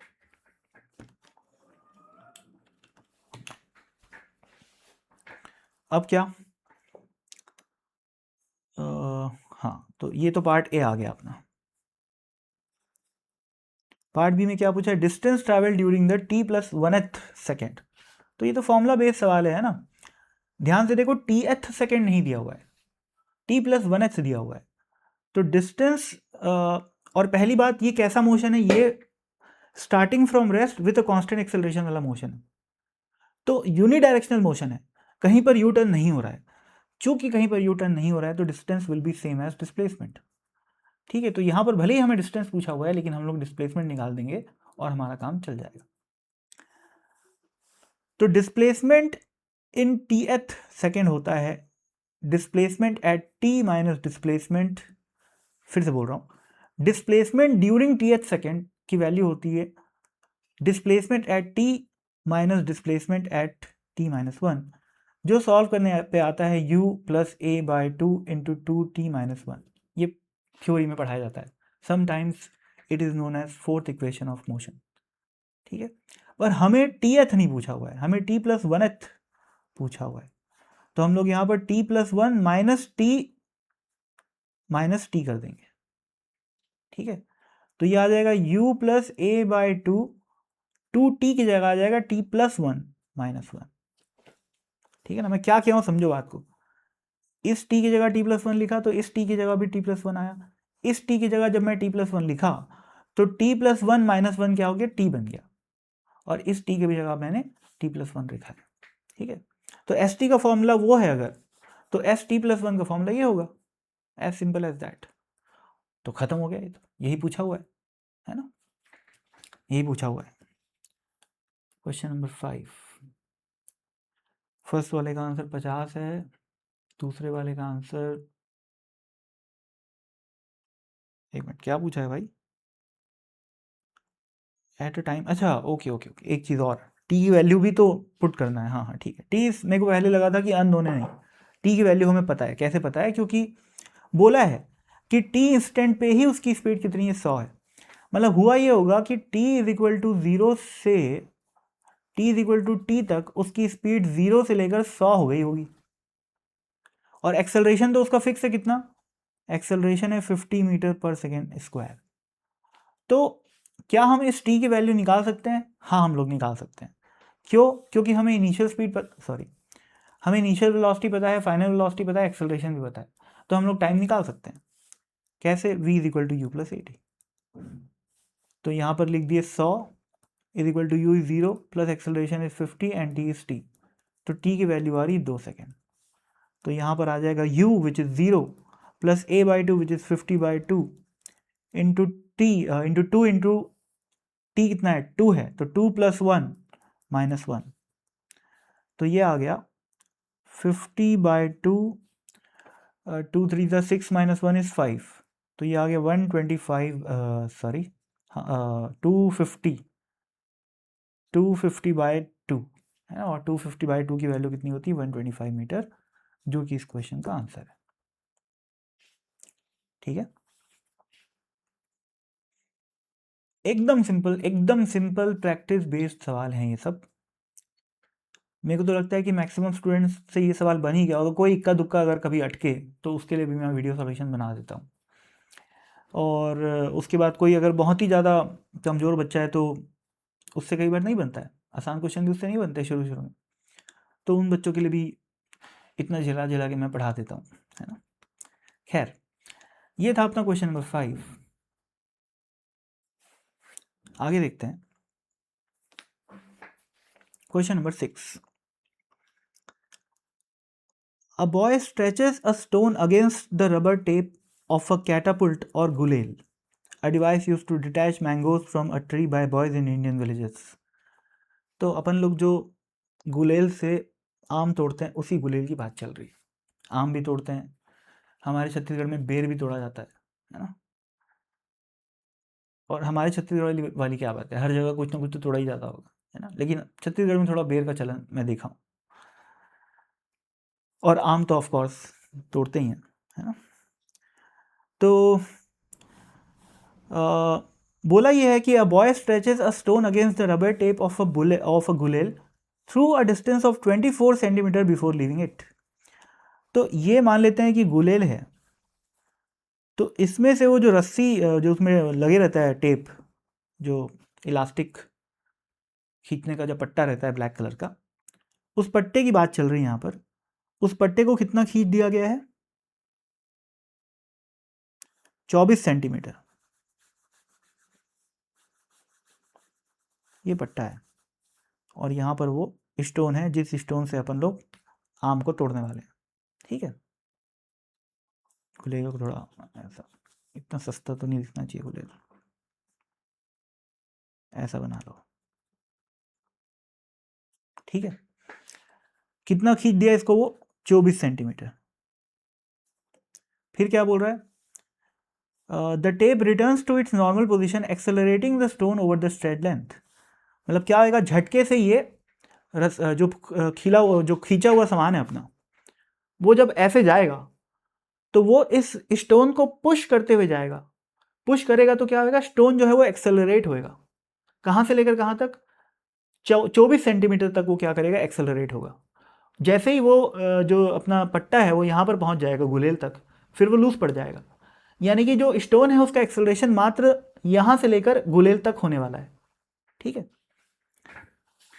अब क्या, हाँ, तो ये तो पार्ट ए आ गया अपना। पार्ट बी में क्या पूछा है, distance travel during the t+1th second. तो ये तो फॉर्मूला बेस्ड सवाल है ना, ध्यान से देखो, tth सेकेंड नहीं दिया हुआ है, t+1th दिया हुआ है। तो डिस्टेंस, और पहली बात, ये कैसा मोशन है, ये starting from rest with a constant acceleration वाला मोशन है, तो यूनिडायरेक्शनल मोशन है, कहीं पर यू टर्न नहीं हो रहा है। चूंकि कहीं पर यू टर्न नहीं हो रहा है, तो distance will be same as displacement, ठीक है। तो यहाँ पर भले ही हमें डिस्टेंस पूछा हुआ है, लेकिन हम लोग डिस्प्लेसमेंट निकाल देंगे और हमारा काम चल जाएगा। तो डिस्प्लेसमेंट इन टीएथ सेकेंड होता है displacement at t minus displacement, फिर से बोल रहा हूँ, डिस्प्लेसमेंट ड्यूरिंग टीएथ सेकेंड की वैल्यू होती है displacement at t minus displacement at t minus one, जो सॉल्व करने पे आता है u plus a by two into two t minus one. ये थ्योरी में पढ़ाया जाता है, sometimes it is known as fourth equation of motion. ठीक है, पर हमें टी एथ नहीं पूछा हुआ है, हमें टी प्लस वन एथ पूछा हुआ है। तो हम लोग यहाँ पर t plus one minus t कर देंगे। ठीक है, तो ये आ जाएगा u plus a by two, two t की जगह आ जाएगा t plus one minus one. ठीक है ना, मैं क्या किया हूँ समझो बात को, इस टी की जगह टी प्लस वन लिखा तो इस टी की जगह भी टी प्लस वन आया, इस टी की जगह जब मैं टी प्लस वन लिखा तो T plus one minus one क्या हो गया, टी बन गया, और इस टी की भी जगह मैंने टी प्लस वन लिखा है। ठीक है, तो एस टी का फॉर्मूला वो है अगर, तो एस टी प्लस वन का फॉर्मूला ये होगा, एज सिंपल एज दैट। तो खत्म हो गया, ये तो यही पूछा हुआ है ना, यही पूछा हुआ है। क्वेश्चन नंबर 5, फर्स्ट वाले का आंसर 50 है, दूसरे वाले का आंसर, एक मिनट क्या पूछा है भाई, एट अ टाइम, अच्छा ओके ओके ओके, एक चीज़ और, टी की वैल्यू भी तो पुट करना है। हाँ हाँ ठीक है, टी मेरे को पहले लगा था कि अननोन है, नहीं, टी की वैल्यू हमें पता है। कैसे पता है, क्योंकि बोला है कि टी इंस्टेंट पे ही उसकी स्पीड कितनी है, 100 है। मतलब हुआ ये होगा कि t इज इक्वल टू 0 से t is equal to t तक उसकी स्पीड 0 से लेकर 100 हो गई होगी, और एक्सेलरेशन तो उसका फिक्स है, कितना एक्सेलरेशन है, 50 मीटर पर सेकेंड स्क्वायर। तो क्या हम इस t की वैल्यू निकाल सकते हैं? हाँ हम लोग निकाल सकते हैं। क्यों? क्योंकि हमें इनिशियल स्पीड पर हमें इनिशियल वेलोसिटी पता है, फाइनल वेलोसिटी पता है, एक्सेलरेशन भी पता है, तो हम लोग टाइम निकाल सकते हैं। कैसे? v is equal to u plus a t. तो यहाँ पर लिख दिए 100 is equal to u is 0 plus acceleration is 50 and T is t. तो टी की वैल्यू आ रही 2 सेकेंड। तो यहाँ पर आ जाएगा u which is 0 plus a by two which is 50 by two into T into two into t कितना है, 2 है, तो 2 प्लस वन माइनस वन, तो ये आ गया 50 बाई टू, 2 3 ज़ा 6 माइनस वन इज़ 5, तो ये आ गया 125, सॉरी 250, 250 बाई टू है ना, और 250 बाई टू की वैल्यू कितनी होती है, 125 मीटर, जो कि इस क्वेश्चन का आंसर है। ठीक है, एकदम सिंपल प्रैक्टिस बेस्ड सवाल हैं ये सब। मेरे को तो लगता है कि मैक्सिमम स्टूडेंट्स से ये सवाल बन ही गया, अगर कोई इक्का दुक्का अगर कभी अटके तो उसके लिए भी मैं वीडियो सॉल्यूशन बना देता हूँ। और उसके बाद कोई अगर बहुत ही ज़्यादा कमज़ोर बच्चा है तो उससे कई बार नहीं बनता है, आसान क्वेश्चन भी उससे नहीं बनते शुरू शुरू में, तो उन बच्चों के लिए भी इतना झेला झेला के मैं पढ़ा देता हूँ, है ना। खैर, ये था अपना क्वेश्चन नंबर 5। आगे देखते हैं question number 6। A boy stretches a stone against the rubber tape of a catapult or gulel, a device used to detach mangoes from a tree by boys in Indian villages. तो अपन लोग जो गुलेल से आम तोड़ते हैं उसी गुलेल की बात चल रही है। आम भी तोड़ते हैं, हमारे छत्तीसगढ़ में बेर भी तोड़ा जाता है ना। और हमारे छत्तीसगढ़ वाली क्या बात है, हर जगह कुछ ना कुछ तो तोड़ा ही जाता होगा, है ना, लेकिन छत्तीसगढ़ में थोड़ा बेर का चलन मैं देखा हूँ, और आम तो ऑफ कोर्स तोड़ते ही हैं, है ना। तो बोला यह है कि a boy stretches a stone against the rubber tape of a gulel through a distance of 24 centimetre before leaving it. तो ये मान लेते हैं कि गुलेल है, तो इसमें से वो जो रस्सी जो उसमें लगे रहता है टेप, जो इलास्टिक खींचने का जो पट्टा रहता है ब्लैक कलर का, उस पट्टे की बात चल रही है यहाँ पर। उस पट्टे को कितना खींच दिया गया है, 24 सेंटीमीटर। ये पट्टा है, और यहाँ पर वो स्टोन है जिस स्टोन से अपन लोग आम को तोड़ने वाले हैं। ठीक है, खुलेगा थोड़ा ऐसा, इतना सस्ता तो नहीं दिखना चाहिए खुलेगा, ऐसा बना लो। ठीक है, कितना खींच दिया इसको वो, 24 सेंटीमीटर। फिर क्या बोल रहा है, the tape returns to its normal position accelerating the stone over the straight length. मतलब क्या होगा, झटके से ये जो जो खींचा हुआ सामान है अपना, वो जब ऐसे जाएगा तो वो इस स्टोन को पुश करते हुए जाएगा। पुश करेगा तो क्या होगा, स्टोन जो है वो एक्सेलरेट होएगा। कहाँ से लेकर कहाँ तक, 24 सेंटीमीटर तक वो क्या करेगा, एक्सेलरेट होगा। जैसे ही वो जो अपना पट्टा है वो यहाँ पर पहुँच जाएगा गुलेल तक, फिर वो लूज पड़ जाएगा। यानी कि जो स्टोन है उसका एक्सेलरेशन मात्र यहाँ से लेकर गुलेल तक होने वाला है। ठीक है,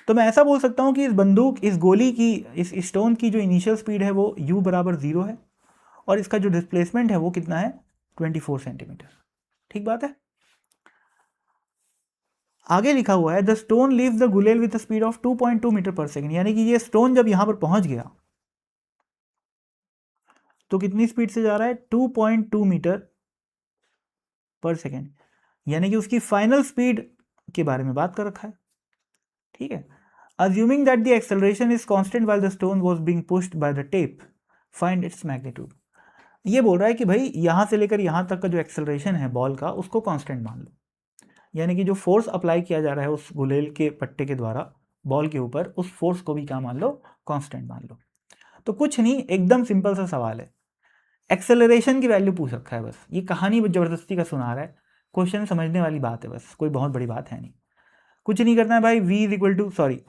तो मैं ऐसा बोल सकता हूँ कि इस बंदूक, इस गोली की, इस स्टोन की जो इनिशियल स्पीड है वो u बराबर 0 है, और इसका जो डिस्प्लेसमेंट है वो कितना है, 24 सेंटीमीटर। ठीक बात है। आगे लिखा हुआ है the stone leaves the gulel with speed of 2.2 metre पर सेकेंड। यानी कि ये स्टोन जब यहां पर पहुंच गया तो कितनी स्पीड से जा रहा है, 2.2 मीटर पर सेकेंड। यानी कि उसकी फाइनल स्पीड के बारे में बात कर रखा है। ठीक है, assuming that the acceleration is constant while the stone was being pushed by the tape, find its magnitude। ये बोल रहा है कि भाई यहां से लेकर यहां तक का जो एक्सेलरेशन है बॉल का, उसको कांस्टेंट मान लो। यानी कि जो फोर्स अप्लाई किया जा रहा है उस गुलेल के पट्टे के द्वारा बॉल के ऊपर, उस फोर्स को भी क्या मान लो, कांस्टेंट मान लो। तो कुछ नहीं, एकदम सिंपल सा सवाल है, एक्सेलरेशन की वैल्यू पूछ रखा है बस। ये कहानी जबरदस्ती का सुना रहा है, क्वेश्चन समझने वाली बात है बस, कोई बहुत बड़ी बात है नहीं। कुछ नहीं करना है भाई, v is equal to, sorry,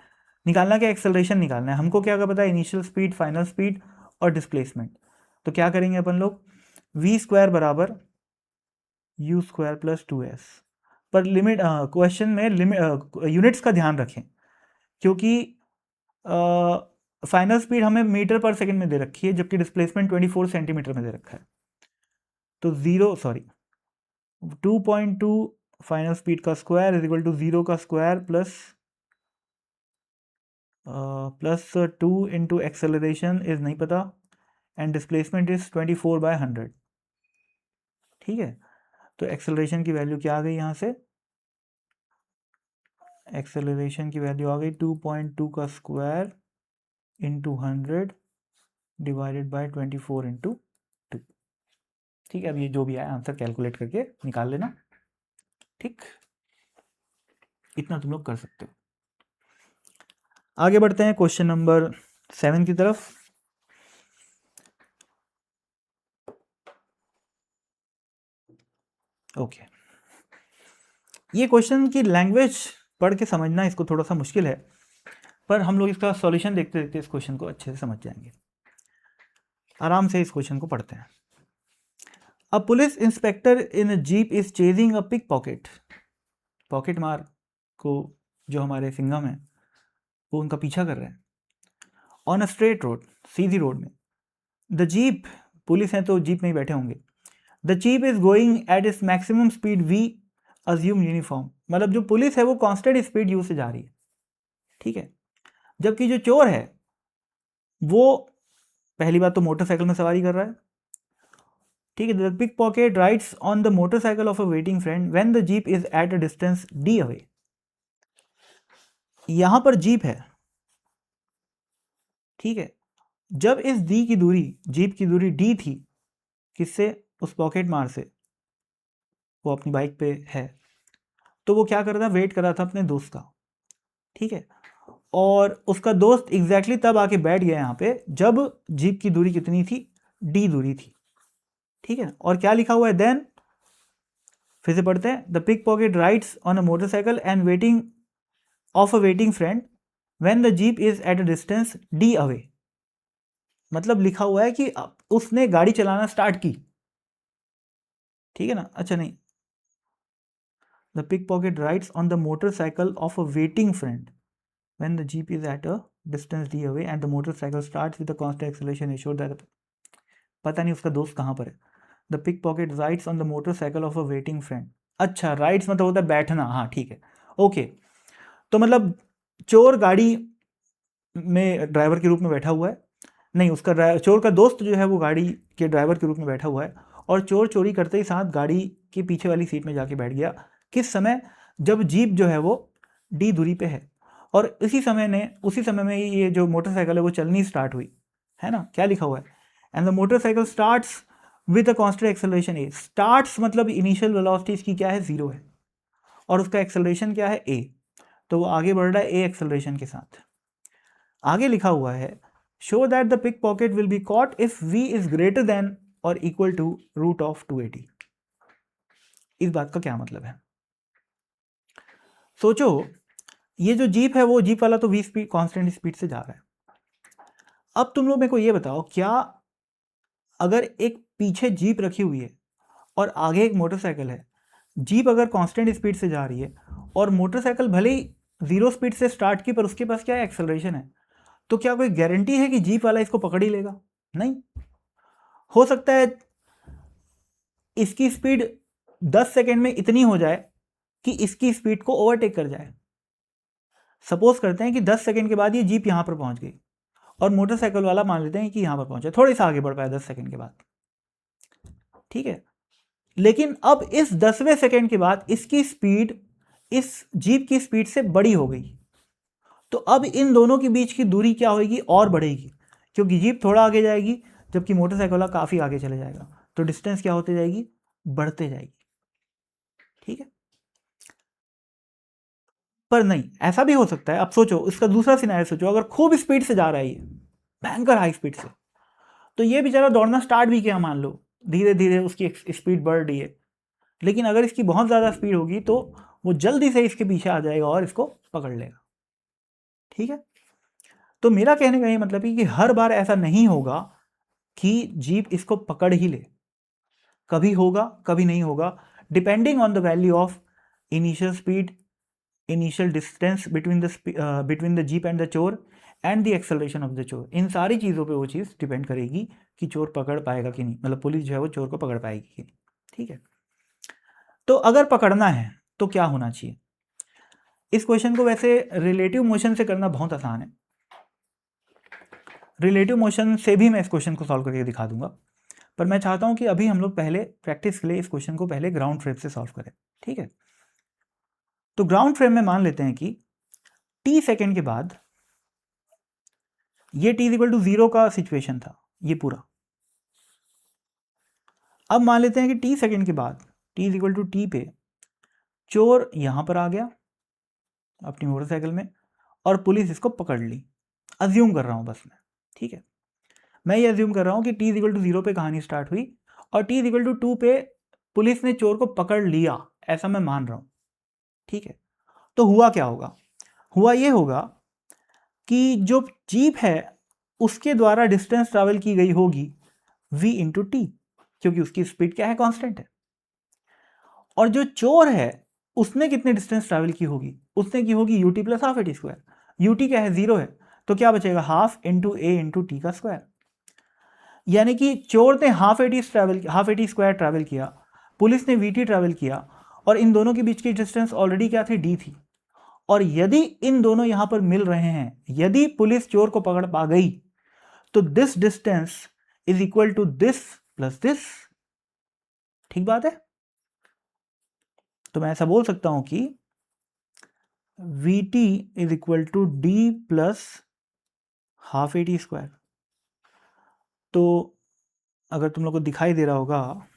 निकालना क्या, एक्सेलरेशन निकालना है हमको। क्या पता है, इनिशियल स्पीड, फाइनल स्पीड और डिस्प्लेसमेंट। तो क्या करेंगे अपन लोग, v स्क्वायर बराबर u स्क्वायर प्लस 2s। पर लिमिट, क्वेश्चन में लिमिट, यूनिट्स का ध्यान रखें, क्योंकि फाइनल स्पीड हमें मीटर पर सेकंड में दे रखी है, जबकि डिस्प्लेसमेंट 24 सेंटीमीटर में दे रखा है। तो 2.2 फाइनल स्पीड का स्क्वायर इज इक्वल टू 0 का square plus 2 into acceleration is नहीं पता, एंड डिस्प्लेसमेंट इज 24/100। ठीक है, तो एक्सेलरेशन की वैल्यू क्या आ गई यहाँ से, एक्सेलरेशन की वैल्यू आ गई 2.2 का square into 100 divided by 24 into 2। ठीक है, अब ये जो भी आया आंसर कैलकुलेट करके निकाल लेना। ठीक, इतना तुम लोग कर सकते हो। आगे बढ़ते हैं क्वेश्चन नंबर 7 की तरफ। ओके, ये क्वेश्चन की लैंग्वेज पढ़ के समझना इसको थोड़ा सा मुश्किल है, पर हम लोग इसका सॉल्यूशन देखते देखते इस क्वेश्चन को अच्छे से समझ जाएंगे। आराम से इस क्वेश्चन को पढ़ते हैं। A police inspector in a jeep is chasing a pickpocket. Pocket मार को जो हमारे सिंघम है वो उनका पीछा कर रहे हैं। ऑन अ स्ट्रेट रोड, सीधी रोड में। द जीप, पुलिस है तो जीप में ही बैठे होंगे। The jeep is going at its maximum speed we assume uniform. मतलब जो पुलिस है वो कांस्टेंट स्पीड यू से जा रही है। ठीक है, जबकि जो चोर है वो पहली बात तो मोटरसाइकिल में सवारी कर रहा है। ठीक है, the pickpocket rides on the motorcycle of a waiting friend when the jeep is at a distance d away. यहां पर जीप है, ठीक है, जब इस डी की दूरी, जीप की दूरी डी थी, किससे, उस पॉकेट मार से, वो अपनी बाइक पे है, तो वो क्या कर रहा था, वेट कर रहा था अपने दोस्त का। ठीक है, और उसका दोस्त एग्जैक्टली तब आके बैठ गया यहाँ पे जब जीप की दूरी कितनी थी, डी दूरी थी। ठीक है, और क्या लिखा हुआ है देन, फिर से पढ़ते हैं। The pickpocket rides on a motorcycle and waiting of a waiting friend when the jeep is at a distance d away. मतलब लिखा हुआ है कि उसने गाड़ी चलाना स्टार्ट की। ठीक है ना, अच्छा नहीं, the pickpocket rides on the motorcycle of a waiting friend when the jeep is at a distance d away and the motorcycle starts with a constant acceleration ensure that, पता नहीं उसका दोस्त कहाँ पर है। the pickpocket rides on the motorcycle of a waiting friend। अच्छा, rides मतलब होता है बैठना, हाँ ठीक है, ओके। तो मतलब चोर गाड़ी में ड्राइवर के रूप में बैठा हुआ है, नहीं, उसका चोर का दोस्त जो है वो गाड़ी के ड्राइवर के रूप में बैठा हुआ है, और चोर चोरी करते ही साथ गाड़ी की पीछे वाली सीट में जाके बैठ गया। किस समय, जब जीप जो है वो डी दूरी पे है। और उसी समय में ये जो मोटरसाइकिल है वो चलनी स्टार्ट हुई, है ना, क्या लिखा हुआ है, and the motorcycle starts with a constant acceleration A. Starts मतलब इनिशियल वेलोसिटी इसकी क्या है, 0 है, और उसका एक्सेलरेशन क्या है, ए, तो वो आगे बढ़ रहा है ए एक्सेलरेशन के साथ। आगे लिखा हुआ है show that the pickpocket will be caught if v is greater than और इक्वल टू रूट ऑफ 280। इस बात का क्या मतलब है, सोचो, ये जो जीप है वो जीप वाला तो v स्पीड कांस्टेंट स्पीड से जा रहा है। अब तुम लोग मेरे को ये बताओ, क्या अगर एक पीछे जीप रखी हुई है और आगे एक मोटरसाइकिल है, जीप अगर कांस्टेंट स्पीड से जा रही है और मोटरसाइकिल भले ही 0 स्पीड से स्टार्ट की, पर उसके पास क्या है, एक्सेलरेशन है, तो क्या कोई गारंटी है कि जीप वाला इसको पकड़ ही लेगा? नहीं। हो सकता है इसकी स्पीड 10 सेकेंड में इतनी हो जाए कि इसकी स्पीड को ओवरटेक कर जाए। सपोज करते हैं कि 10 सेकेंड के बाद ये जीप यहां पर पहुंच गई और मोटरसाइकिल वाला मान लेते हैं कि यहां पर पहुंचा, थोड़े सा आगे बढ़ पाया 10 सेकेंड के बाद, ठीक है। लेकिन अब इस 10वें सेकेंड के बाद इसकी स्पीड इस जीप की स्पीड से बड़ी हो गई, तो अब इन दोनों के बीच की दूरी क्या होगी, और बढ़ेगी, क्योंकि जीप थोड़ा आगे जाएगी जबकि मोटरसाइकिल वाला काफ़ी आगे चले जाएगा, तो डिस्टेंस क्या होते जाएगी, बढ़ते जाएगी, ठीक है। पर नहीं, ऐसा भी हो सकता है, अब सोचो इसका दूसरा सिनेरियो सोचो, अगर खूब स्पीड से जा रहा है ये, भयंकर हाई स्पीड से, तो ये बेचारा दौड़ना स्टार्ट भी किया, मान लो धीरे धीरे उसकी स्पीड बढ़ रही है, लेकिन अगर इसकी बहुत ज़्यादा स्पीड होगी तो वो जल्दी से इसके पीछे आ जाएगा और इसको पकड़ लेगा, ठीक है। तो मेरा कहने का ये मतलब है कि हर बार ऐसा नहीं होगा कि जीप इसको पकड़ ही ले, कभी होगा कभी नहीं होगा, depending on the value of initial speed, initial distance between the jeep and the chor and the acceleration of the chor. इन सारी चीज़ों पे वो चीज़ डिपेंड करेगी कि चोर पकड़ पाएगा कि नहीं, मतलब पुलिस जो है वो चोर को पकड़ पाएगी कि नहीं, ठीक है। तो अगर पकड़ना है तो क्या होना चाहिए, इस क्वेश्चन को वैसे रिलेटिव मोशन से करना बहुत आसान है, रिलेटिव मोशन से भी मैं इस क्वेश्चन को सॉल्व करके दिखा दूंगा, पर मैं चाहता हूं कि अभी हम लोग पहले प्रैक्टिस के लिए इस क्वेश्चन को पहले ग्राउंड फ्रेम से सॉल्व करें, ठीक है। तो ग्राउंड फ्रेम में मान लेते हैं कि t सेकेंड के बाद, ये t इक्वल टू 0 का सिचुएशन था ये पूरा, अब मान लेते हैं कि t सेकेंड के बाद t इक्वल टू t पे चोर यहां पर आ गया अपनी मोटरसाइकिल में और पुलिस इसको पकड़ ली, अज्यूम कर रहा हूं बस मैं, ठीक है, मैं ये अज्यूम कर रहा हूं कि t इक्वल टू 0 पे कहानी स्टार्ट हुई और t इक्वल टू 2 पे पुलिस ने चोर को पकड़ लिया, ऐसा मैं मान रहा हूं, ठीक है। तो हुआ क्या होगा, हुआ ये होगा कि जो जीप है उसके द्वारा डिस्टेंस ट्रैवल की गई होगी v इंटू टी, क्योंकि उसकी स्पीड क्या है, कांस्टेंट है, और जो चोर है उसने कितने डिस्टेंस ट्रैवल की होगी, उसने की होगी ut plus half a t square, ut क्या है, 0 है, तो क्या बचेगा, हाफ इंटू ए इंटू टी का स्क्वायर, यानी कि चोर ने हाफ एटी स्क्वायर ट्रैवल किया, पुलिस ने वीटी ट्रैवल किया, और इन दोनों के बीच की डिस्टेंस ऑलरेडी क्या थी, डी थी, और यदि इन दोनों यहां पर मिल रहे हैं, यदि पुलिस चोर को पकड़ पा गई, तो this distance is equal to this plus this, ठीक बात है। तो मैं ऐसा बोल सकता हूं कि vt is equal to d plus half a t square. तो अगर तुम लोग को दिखाई दे रहा होगा,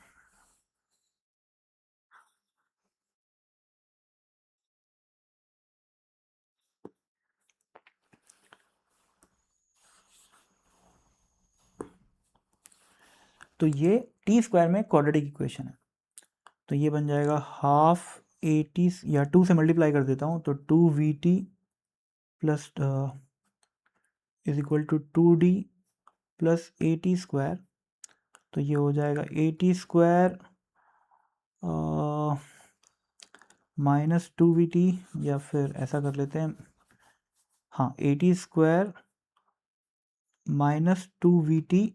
तो ये टी स्क्वायर में क्वाड्रेटिक इक्वेशन है, तो ये बन जाएगा हाफ एटी, या 2 से मल्टीप्लाई कर देता हूँ, तो 2vt plus is equal to 2d plus a t square, तो ये हो जाएगा एटी स्क्वायर माइनस 2vt, या फिर ऐसा कर लेते हैं, हाँ, eighty square minus 2vt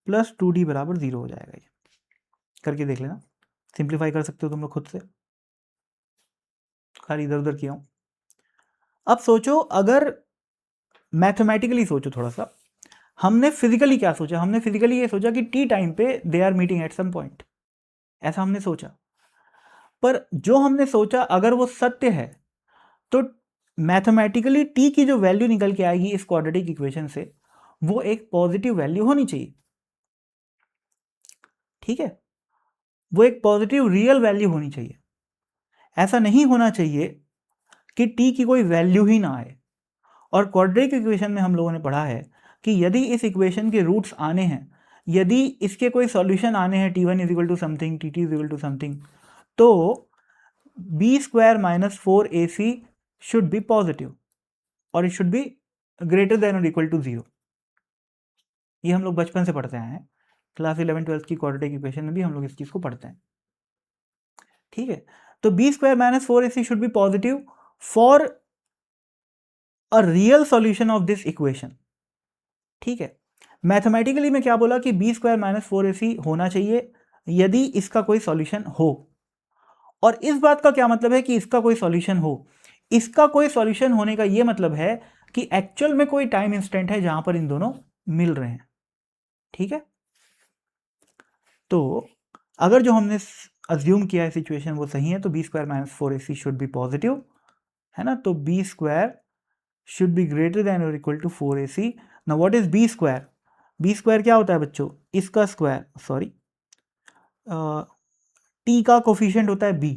plus 2d बराबर 0 हो जाएगा, ये करके देख लेना, सिंप्लीफाई कर सकते हो तुम लोग खुद से, खाली इधर उधर किया हूँ। अब सोचो, अगर मैथमेटिकली सोचो थोड़ा सा, हमने फिजिकली क्या सोचा, हमने फिजिकली ये सोचा कि टी टाइम पे they are meeting at some point, ऐसा हमने सोचा, पर जो हमने सोचा अगर वो सत्य है तो मैथमेटिकली टी की जो वैल्यू निकल के आएगी इस क्वाड्रेटिक इक्वेशन से वो एक पॉजिटिव वैल्यू होनी चाहिए, ठीक है, वो एक पॉजिटिव रियल वैल्यू होनी चाहिए। ऐसा नहीं होना चाहिए कि टी की कोई वैल्यू ही ना आए। और क्वाड्रेटिक इक्वेशन में हम लोगों ने पढ़ा है कि यदि इस इक्वेशन के रूट्स आने हैं, यदि इसके कोई सॉल्यूशन आने हैं t1 is equal to something, tt is equal to something, तो b square minus 4ac should be positive और it should be greater than और इक्वल टू 0। ये हम लोग बचपन से पढ़ते आए हैं, क्लास 11-12 की क्वाड्रेटिक इक्वेशन में भी हम लोग इस चीज़ को पढ़ते हैं, ठीक है। तो b square minus 4ac should be positive for a real solution of this equation, ठीक है। मैथमेटिकली मैं क्या बोला कि b स्क्वायर माइनस 4ac होना चाहिए यदि इसका कोई सॉल्यूशन हो। और इस बात का क्या मतलब है कि इसका कोई सॉल्यूशन हो? इसका कोई सॉल्यूशन होने का ये मतलब है कि एक्चुअल में कोई टाइम इंस्टेंट है जहां पर इन दोनों मिल रहे हैं, ठीक है। तो अगर जो हमने अज्यूम किया है सिचुएशन वो सही है तो b square minus 4ac should be positive, है ना। तो b square should be greater than और equal to 4ac। Now what is b square? b square क्या होता है बच्चों? इसका स्क्वायर, सॉरी, t का कोफिशिएंट होता है b,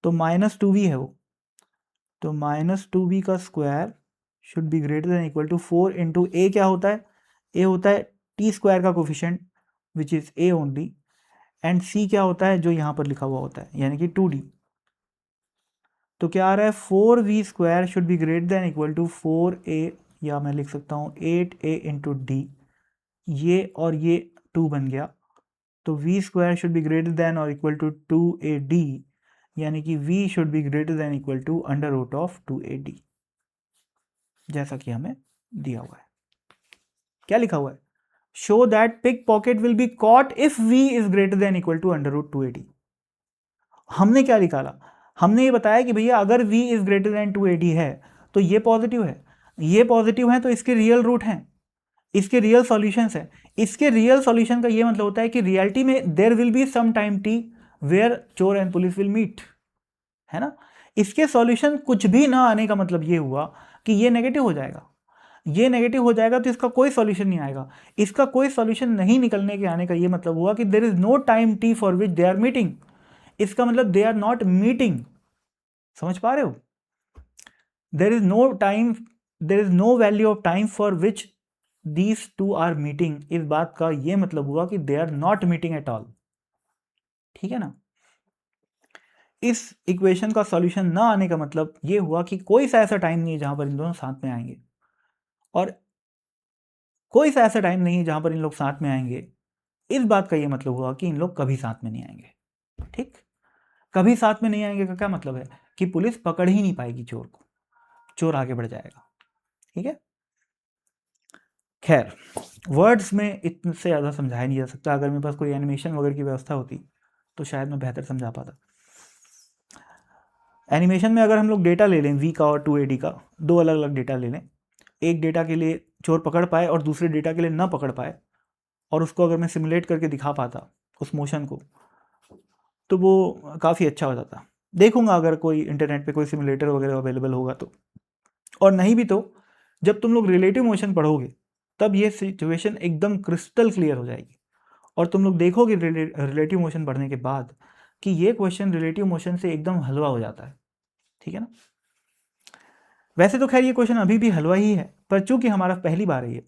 तो -2b है वो, तो -2b का square should be greater than equal to 4 into A. क्या होता है? a होता है t स्क्वायर का coefficient which is a only, and c क्या होता है जो यहाँ पर लिखा हुआ होता है यानी कि 2d। तो क्या आ रहा है? 4v square should be greater than equal to 4a, या मैं लिख सकता हूँ 8a इंटू डी, ये और ये 2 बन गया, तो v square should be greater than और इक्वल टू 2ad, यानी कि v should be greater than equal to under root of 2ad, जैसा कि हमें दिया हुआ है। क्या लिखा हुआ है? Show that pickpocket will be caught if v is greater than equal to under root 2ad। हमने क्या निकाला? हमने ये बताया कि भैया अगर v is greater then 2ad है तो ये पॉजिटिव है, ये पॉजिटिव है तो इसके रियल रूट हैं, इसके रियल सॉल्यूशंस है। इसके रियल सॉल्यूशन का ये मतलब होता है कि रियलिटी में there will be some time t where चोर एंड पुलिस विल मीट, है ना। इसके सॉल्यूशन कुछ भी ना आने का मतलब ये हुआ कि ये नेगेटिव हो जाएगा, ये नेगेटिव हो जाएगा तो इसका कोई सॉल्यूशन नहीं आएगा। इसका कोई सॉल्यूशन नहीं निकलने के आने का ये मतलब हुआ कि there is no time t for which they are meeting. इसका मतलब दे आर नॉट मीटिंग, समझ पा रहे हो? There is no time, there is no value of time for which these two are meeting. इस बात का ये मतलब हुआ कि they are not meeting at all, ठीक है ना। इस इक्वेशन का सॉल्यूशन ना आने का मतलब ये हुआ कि कोई सा ऐसा टाइम नहीं है जहां पर इन दोनों साथ में आएंगे, और कोई सा ऐसा टाइम नहीं है जहां पर इन लोग साथ में आएंगे। इस बात का ये मतलब हुआ कि इन लोग कभी साथ में नहीं आएंगे, ठीक। कभी साथ में नहीं आएंगे का क्या मतलब है? कि पुलिस पकड़ ही नहीं पाएगी चोर को, चोर आगे बढ़ जाएगा, ठीक है। खैर, वर्ड्स में इतने ज़्यादा समझाया नहीं जा सकता। अगर मेरे पास कोई एनिमेशन वगैरह की व्यवस्था होती तो शायद मैं बेहतर समझा पाता। एनिमेशन में अगर हम लोग डेटा ले लें v का और 2ad का, दो अलग अलग डेटा ले लें, एक डेटा के लिए चोर पकड़ पाए और दूसरे डेटा के लिए ना पकड़ पाए, और उसको अगर मैं सिमुलेट करके दिखा पाता उस मोशन को, तो वो काफ़ी अच्छा हो जाता। देखूंगा अगर कोई इंटरनेट पे कोई सिमुलेटर वगैरह अवेलेबल होगा तो, और नहीं भी तो जब तुम लोग रिलेटिव मोशन पढ़ोगे तब ये सिचुएशन एकदम क्रिस्टल क्लियर हो जाएगी, और तुम लोग देखोगे रिलेटिव मोशन पढ़ने के बाद कि ये क्वेश्चन रिलेटिव मोशन से एकदम हलवा हो जाता है, ठीक है ना। वैसे तो खैर ये क्वेश्चन अभी भी हलवा ही है, पर चूंकि हमारा पहली बार है ये,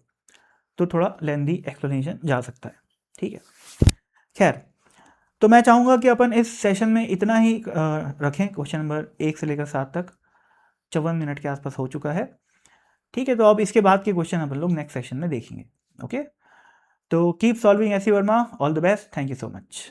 तो थोड़ा लेंदी एक्सप्लेनेशन जा सकता है, ठीक है। खैर, तो मैं चाहूँगा कि अपन इस सेशन में इतना ही रखें। क्वेश्चन नंबर 1 से लेकर 7 तक 54 मिनट के आसपास हो चुका है, ठीक है। तो अब इसके बाद के क्वेश्चन अपन लोग नेक्स्ट सेशन में देखेंगे, ओके। तो keep solving S Verma, all the best, thank you so much.